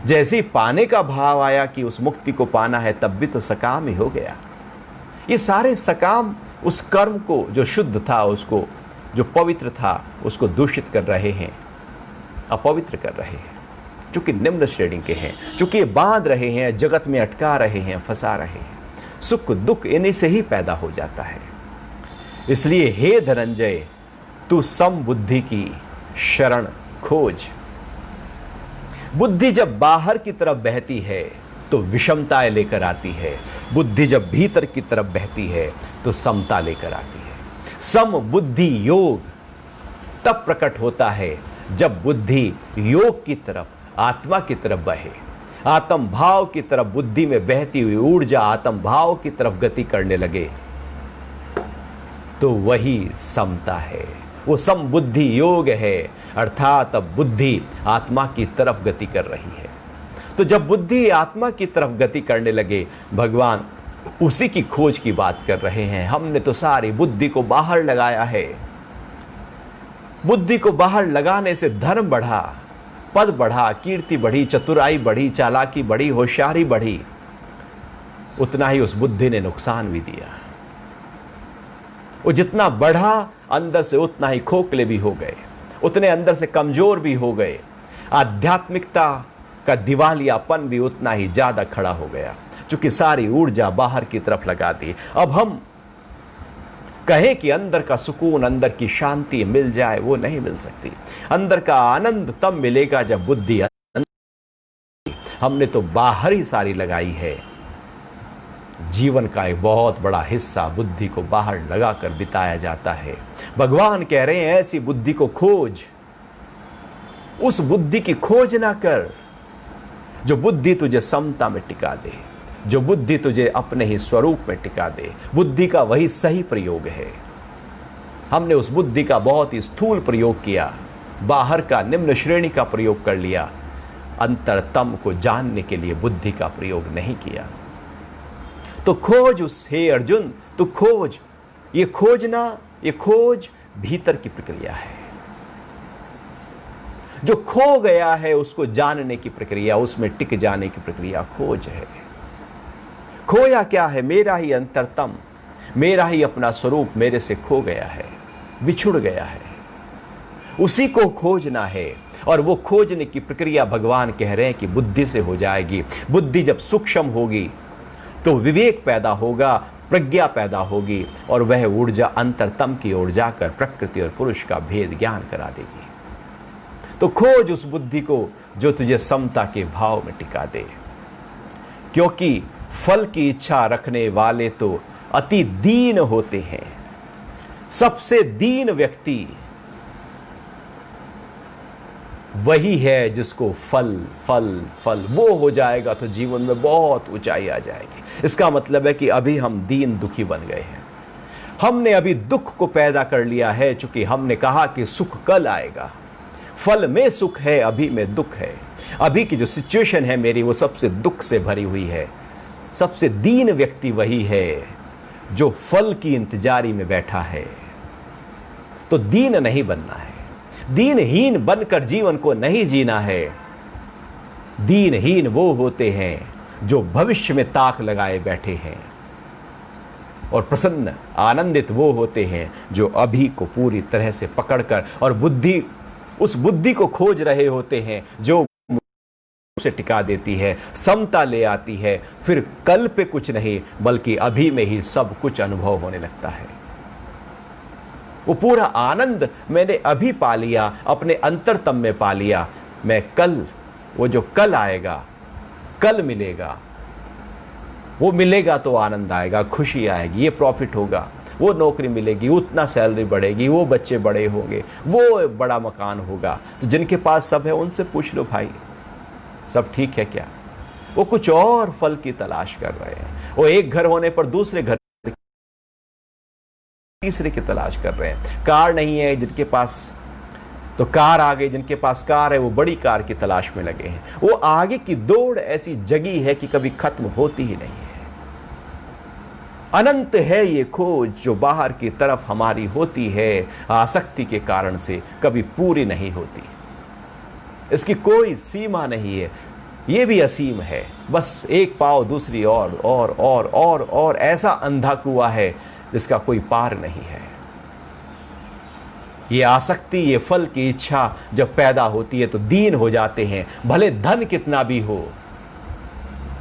जैसे ही पाने का भाव आया कि उस मुक्ति को पाना है, तब भी तो सकाम ही हो गया। ये सारे सकाम उस कर्म को जो शुद्ध था, उसको जो पवित्र था, उसको दूषित कर रहे हैं, अपवित्र कर रहे हैं, चूंकि निम्न श्रेणी के हैं, चूंकि बांध रहे हैं, जगत में अटका रहे हैं, फंसा रहे हैं। सुख दुख इन्हीं से ही पैदा हो जाता है। इसलिए हे धनंजय, तू समबुद्धि की शरण खोज। बुद्धि जब बाहर की तरफ बहती है तो विषमताएं लेकर आती है। बुद्धि जब भीतर की तरफ बहती है तो समता लेकर आती है। सम बुद्धि योग तब प्रकट होता है जब बुद्धि योग की तरफ, आत्मा की तरफ बहे। आत्म भाव की तरफ बुद्धि में बहती हुई ऊर्जा आत्म भाव की तरफ गति करने लगे तो वही समता है, वो समबुद्धि योग है। अर्थात अब बुद्धि आत्मा की तरफ गति कर रही है। तो जब बुद्धि आत्मा की तरफ गति करने लगे, भगवान उसी की खोज की बात कर रहे हैं। हमने तो सारी बुद्धि को बाहर लगाया है। बुद्धि को बाहर लगाने से धर्म बढ़ा, पद बढ़ा, कीर्ति बढ़ी, चतुराई बढ़ी, चालाकी बढ़ी, होशियारी बढ़ी। उतना ही उस बुद्धि ने नुकसान भी दिया। वो जितना बढ़ा, अंदर से उतना ही खोखले भी हो गए, उतने अंदर से कमजोर भी हो गए। आध्यात्मिकता का दिवालियापन भी उतना ही ज्यादा खड़ा हो गया, क्योंकि सारी ऊर्जा बाहर की तरफ लगा दी। अब हम कहें कि अंदर का सुकून, अंदर की शांति मिल जाए, वो नहीं मिल सकती। अंदर का आनंद तब मिलेगा जब बुद्धि, हमने तो बाहर ही सारी लगाई है। जीवन का एक बहुत बड़ा हिस्सा बुद्धि को बाहर लगाकर बिताया जाता है। भगवान कह रहे हैं ऐसी बुद्धि को खोज। उस बुद्धि की खोज ना कर जो बुद्धि तुझे समता में टिका दे, जो बुद्धि तुझे अपने ही स्वरूप में टिका दे। बुद्धि का वही सही प्रयोग है। हमने उस बुद्धि का बहुत ही स्थूल प्रयोग किया, बाहर का निम्न श्रेणी का प्रयोग कर लिया। अंतरतम को जानने के लिए बुद्धि का प्रयोग नहीं किया। तो खोज उस, हे अर्जुन तो खोज। ये खोजना, ये खोज भीतर की प्रक्रिया है। जो खो गया है उसको जानने की प्रक्रिया, उसमें टिक जाने की प्रक्रिया खोज है। खोया क्या है? मेरा ही अंतरतम, मेरा ही अपना स्वरूप मेरे से खो गया है, बिछुड़ गया है, उसी को खोजना है। और वो खोजने की प्रक्रिया भगवान कह रहे हैं कि बुद्धि से हो जाएगी। बुद्धि जब सूक्ष्म होगी तो विवेक पैदा होगा, प्रज्ञा पैदा होगी, और वह ऊर्जा अंतरतम की ओर जाकर प्रकृति और पुरुष का भेद ज्ञान करा देगी। तो खोज उस बुद्धि को जो तुझे समता के भाव में टिका दे, क्योंकि फल की इच्छा रखने वाले तो अति दीन होते हैं। सबसे दीन व्यक्ति वही है जिसको फल फल फल वो हो जाएगा तो जीवन में बहुत ऊंचाई आ जाएगी। इसका मतलब है कि अभी हम दीन दुखी बन गए हैं। हमने अभी दुख को पैदा कर लिया है, चूंकि हमने कहा कि सुख कल आएगा। फल में सुख है, अभी में दुख है। अभी की जो सिचुएशन है मेरी, वो सबसे दुख से भरी हुई है। सबसे दीन व्यक्ति वही है जो फल की इंतजारी में बैठा है। तो दीन नहीं बनना है, दीनहीन बनकर जीवन को नहीं जीना है। दीनहीन वो होते हैं जो भविष्य में ताक लगाए बैठे हैं, और प्रसन्न आनंदित वो होते हैं जो अभी को पूरी तरह से पकड़कर और उस बुद्धि को खोज रहे होते हैं जो उसे टिका देती है, समता ले आती है। फिर कल पे कुछ नहीं बल्कि अभी में ही सब कुछ अनुभव होने लगता है। वो पूरा आनंद मैंने अभी पा लिया, अपने अंतरतम में पा लिया। मैं कल, वो जो कल आएगा, कल मिलेगा, वो मिलेगा तो आनंद आएगा, खुशी आएगी, ये प्रॉफिट होगा, वो नौकरी मिलेगी, उतना सैलरी बढ़ेगी, वो बच्चे बड़े होंगे, वो बड़ा मकान होगा। तो जिनके पास सब है उनसे पूछ लो भाई, सब ठीक है क्या? वो कुछ और फल की तलाश कर रहे हैं। वो एक घर होने पर दूसरे घर, तीसरे की तलाश कर रहे हैं। कार नहीं है जिनके पास, तो कार आ गई, जिनके पास कार है वो बड़ी कार की तलाश में लगे हैं। वो आगे की दौड़ ऐसी जगी है कि कभी खत्म होती ही नहीं है। अनंत है ये खोज जो बाहर की तरफ हमारी होती है, आसक्ति के कारण से कभी पूरी नहीं होती। इसकी कोई सीमा नहीं है, ये भी असीम है। बस एक पाव दूसरी और ऐसा अंधा कुआं है जिसका कोई पार नहीं है। ये आसक्ति, ये फल की इच्छा जब पैदा होती है तो दीन हो जाते हैं। भले धन कितना भी हो,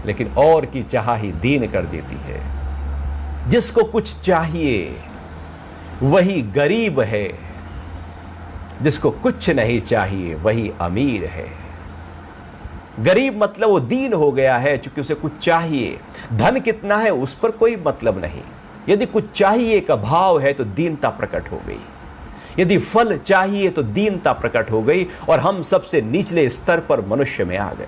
लेकिन और की चाह ही दीन कर देती है। जिसको कुछ चाहिए वही गरीब है, जिसको कुछ नहीं चाहिए वही अमीर है। गरीब मतलब वो दीन हो गया है क्योंकि उसे कुछ चाहिए। धन कितना है उस पर कोई मतलब नहीं। यदि कुछ चाहिए का भाव है तो दीनता प्रकट हो गई। यदि फल चाहिए तो दीनता प्रकट हो गई, और हम सबसे निचले स्तर पर मनुष्य में आ गए।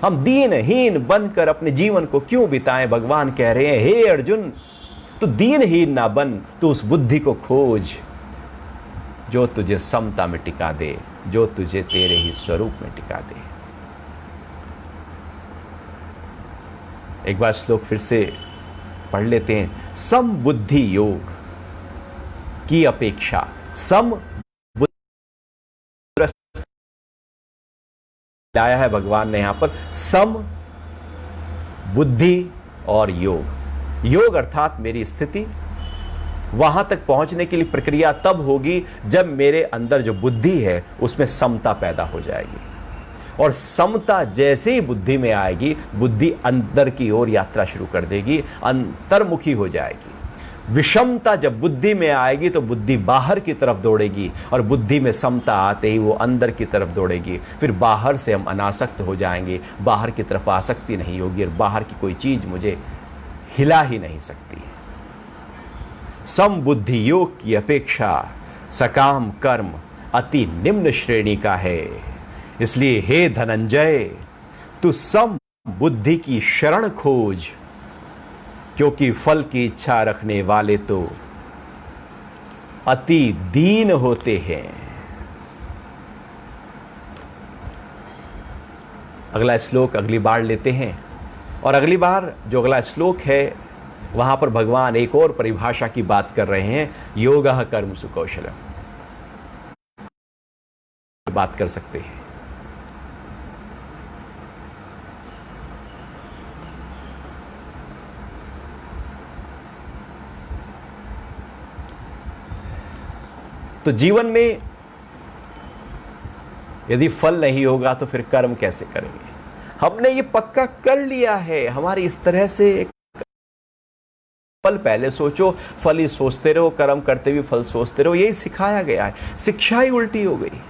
हम दीनहीन बनकर अपने जीवन को क्यों बिताएं? भगवान कह रहे हैं, हे अर्जुन, तू दीनहीन ना बन, तू उस बुद्धि को खोज जो तुझे समता में टिका दे, जो तुझे तेरे ही स्वरूप में टिका दे। एक बार श्लोक फिर से पढ़ लेते हैं। सम बुद्धि योग की अपेक्षा, सम लाया है भगवान ने यहां पर, सम बुद्धि और योग। योग अर्थात मेरी स्थिति, वहां तक पहुंचने के लिए प्रक्रिया तब होगी जब मेरे अंदर जो बुद्धि है उसमें समता पैदा हो जाएगी। और समता जैसे ही बुद्धि में आएगी, बुद्धि अंदर की ओर यात्रा शुरू कर देगी, अंतर्मुखी हो जाएगी। विषमता जब बुद्धि में आएगी तो बुद्धि बाहर की तरफ दौड़ेगी, और बुद्धि में समता आते ही वो अंदर की तरफ दौड़ेगी। फिर बाहर से हम अनासक्त हो जाएंगे, बाहर की तरफ आसक्ति नहीं होगी, और बाहर की कोई चीज मुझे हिला ही नहीं सकती। सम बुद्धि योग की अपेक्षा सकाम कर्म अति निम्न श्रेणी का है। इसलिए हे धनंजय, तू सम बुद्धि की शरण खोज, क्योंकि फल की इच्छा रखने वाले तो अति दीन होते हैं। अगला श्लोक अगली बार लेते हैं, और अगली बार जो अगला श्लोक है वहां पर भगवान एक और परिभाषा की बात कर रहे हैं। योगः कर्मसु कौशलम बात कर सकते हैं। तो जीवन में यदि फल नहीं होगा तो फिर कर्म कैसे करेंगे? हमने ये पक्का कर लिया है। हमारी इस तरह से फल पहले सोचो, फल ही सोचते रहो, कर्म करते हुए फल सोचते रहो, यही सिखाया गया है। शिक्षा ही उल्टी हो गई।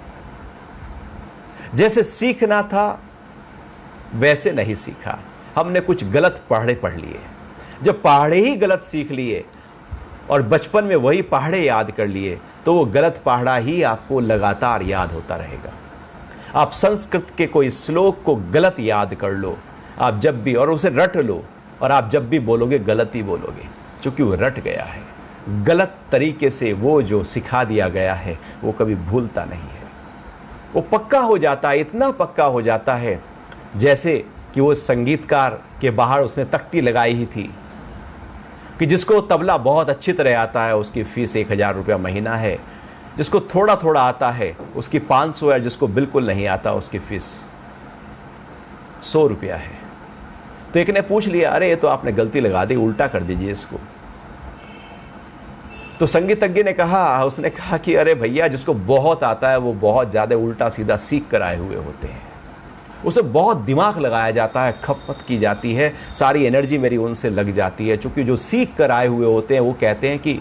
जैसे सीखना था वैसे नहीं सीखा। हमने कुछ गलत पढ़ लिए। जब पहाड़े ही गलत सीख लिए और बचपन में वही पहाड़े याद कर लिए, तो वो गलत पहाड़ा ही आपको लगातार याद होता रहेगा। आप संस्कृत के कोई श्लोक को गलत याद कर लो, आप जब भी, और उसे रट लो, और आप जब भी बोलोगे गलत ही बोलोगे, क्योंकि वो रट गया है। गलत तरीके से वो जो सिखा दिया गया है वो कभी भूलता नहीं है। वो पक्का हो जाता है, इतना पक्का हो जाता है जैसे कि वो संगीतकार के बाहर उसने तख्ती लगाई ही थी। कि जिसको तबला बहुत अच्छी तरह आता है उसकी फीस 1,000 रुपया महीना है, जिसको थोड़ा थोड़ा आता है उसकी 500 है, जिसको बिल्कुल नहीं आता उसकी फीस 100 रुपया है। तो एक ने पूछ लिया, अरे ये तो आपने गलती लगा दी, उल्टा कर दीजिए इसको। तो संगीतज्ञ ने कहा, उसने कहा कि अरे भैया, जिसको बहुत आता है वो बहुत ज़्यादा उल्टा सीधा सीख कर आए हुए होते हैं, उसे बहुत दिमाग लगाया जाता है, खपत की जाती है, सारी एनर्जी मेरी उनसे लग जाती है। चूंकि जो सीख कर आए हुए होते हैं वो कहते हैं कि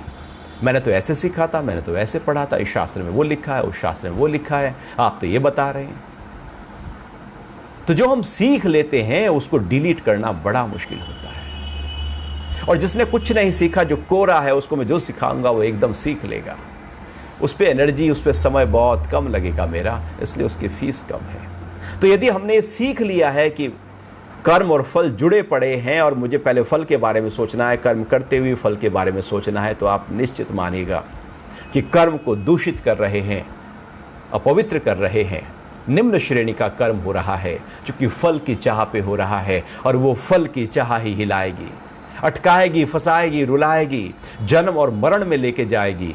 मैंने तो ऐसे सीखा था, मैंने तो ऐसे पढ़ा था, इस शास्त्र में वो लिखा है, उस शास्त्र में वो लिखा है, आप तो ये बता रहे हैं। तो जो हम सीख लेते हैं उसको डिलीट करना बड़ा मुश्किल होता है। और जिसने कुछ नहीं सीखा, जो कोरा है, उसको मैं जो सिखाऊंगा वो एकदम सीख लेगा। उस पर एनर्जी, उस पर समय बहुत कम लगेगा मेरा, इसलिए उसकी फीस कम है। तो यदि हमने ये सीख लिया है कि कर्म और फल जुड़े पड़े हैं और मुझे पहले फल के बारे में सोचना है, कर्म करते हुए फल के बारे में सोचना है, तो आप निश्चित मानिएगा कि कर्म को दूषित कर रहे हैं, अपवित्र कर रहे हैं, निम्न श्रेणी का कर्म हो रहा है, क्योंकि फल की चाह पे हो रहा है। और वो फल की चाह ही हिलाएगी, अटकाएगी, फंसाएगी, रुलाएगी, जन्म और मरण में लेके जाएगी।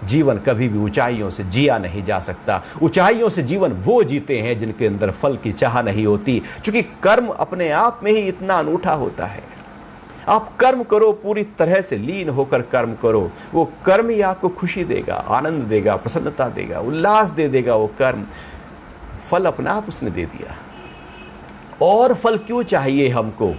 जीवन कभी भी ऊंचाइयों से जिया नहीं जा सकता। ऊंचाइयों से जीवन वो जीते हैं जिनके अंदर फल की चाह नहीं होती, क्योंकि कर्म अपने आप में ही इतना अनूठा होता है। आप कर्म करो, पूरी तरह से लीन होकर कर्म करो, वो कर्म ही आपको खुशी देगा, आनंद देगा, प्रसन्नता देगा, उल्लास दे देगा। वो कर्म, फल अपना आप उसने दे दिया, और फल क्यों चाहिए हमको?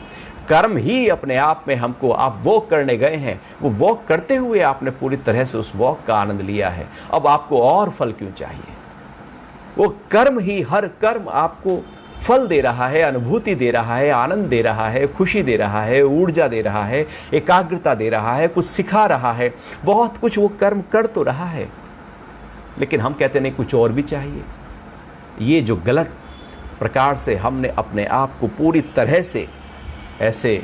कर्म ही अपने आप में हमको, आप वॉक करने गए हैं, वो वॉक करते हुए आपने पूरी तरह से उस वॉक का आनंद लिया है, अब आपको और फल क्यों चाहिए? वो कर्म ही, हर कर्म आपको फल दे रहा है, अनुभूति दे रहा है, आनंद दे रहा है, खुशी दे रहा है, ऊर्जा दे रहा है, एकाग्रता दे रहा है, कुछ सिखा रहा है, बहुत कुछ वो कर्म कर तो रहा है। लेकिन हम कहते नहीं, कुछ और भी चाहिए। ये जो गलत प्रकार से हमने अपने आप को पूरी तरह से ऐसे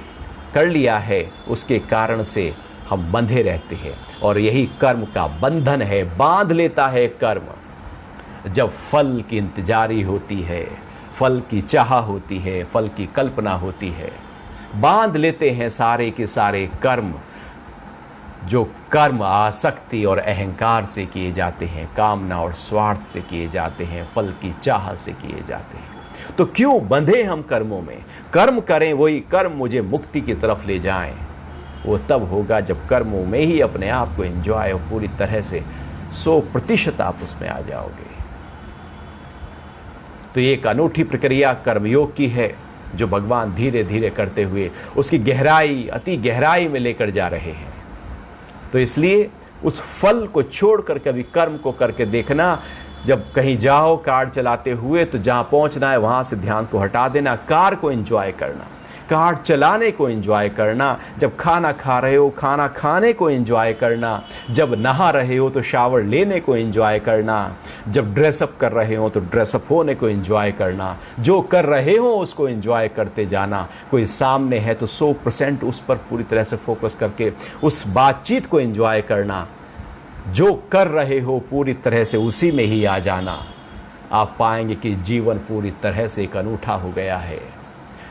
कर लिया है, उसके कारण से हम बंधे रहते हैं। और यही कर्म का बंधन है, बांध लेता है कर्म। जब फल की इंतजारी होती है, फल की चाह होती है, फल की कल्पना होती है, बांध लेते हैं सारे के सारे कर्म। जो कर्म आसक्ति और अहंकार से किए जाते हैं, कामना और स्वार्थ से किए जाते हैं, फल की चाह से किए जाते हैं। तो क्यों बंधे हम कर्मों में? कर्म करें, वही कर्म मुझे मुक्ति की तरफ ले जाएं। वो तब होगा जब कर्मों में ही अपने आप को एंजॉय, और पूरी तरह से 100% आप उसमें आ जाओगे। तो ये एक अनूठी प्रक्रिया कर्मयोग की है, जो भगवान धीरे धीरे करते हुए उसकी गहराई, अति गहराई में लेकर जा रहे हैं। तो इसलिए उस फल को छोड़कर कभी कर्म को करके देखना। जब कहीं जाओ कार चलाते हुए, तो जहाँ पहुँचना है वहाँ से ध्यान को हटा देना, कार को एंजॉय करना, कार चलाने को एंजॉय करना। जब खाना खा रहे हो, खाना खाने को एंजॉय करना। जब नहा रहे हो तो शावर लेने को एंजॉय करना। जब ड्रेसअप कर रहे हो तो ड्रेसअप होने को एंजॉय करना। जो कर रहे हो उसको एंजॉय करते जाना। कोई सामने है तो 100% उस पर पूरी तरह से फोकस करके उस बातचीत को एंजॉय करना। जो कर रहे हो पूरी तरह से उसी में ही आ जाना। आप पाएंगे कि जीवन पूरी तरह से एक अनूठा हो गया है।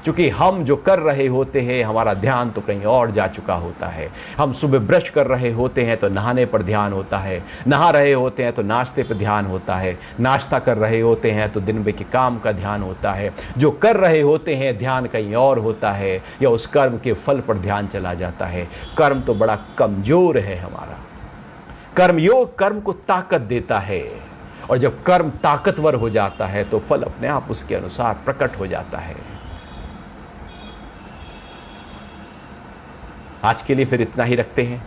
क्योंकि हम जो कर रहे होते हैं, हमारा ध्यान तो कहीं और जा चुका होता है। हम सुबह ब्रश कर रहे होते हैं तो नहाने पर ध्यान होता है, नहा रहे होते हैं तो नाश्ते पर ध्यान होता है, नाश्ता कर रहे होते हैं तो दिन भर के काम का ध्यान होता है। जो कर रहे होते हैं ध्यान कहीं और होता है, या उस कर्म के फल पर ध्यान चला जाता है। कर्म तो बड़ा कमजोर है हमारा। कर्मयोग कर्म को ताकत देता है, और जब कर्म ताकतवर हो जाता है तो फल अपने आप उसके अनुसार प्रकट हो जाता है। आज के लिए फिर इतना ही रखते हैं।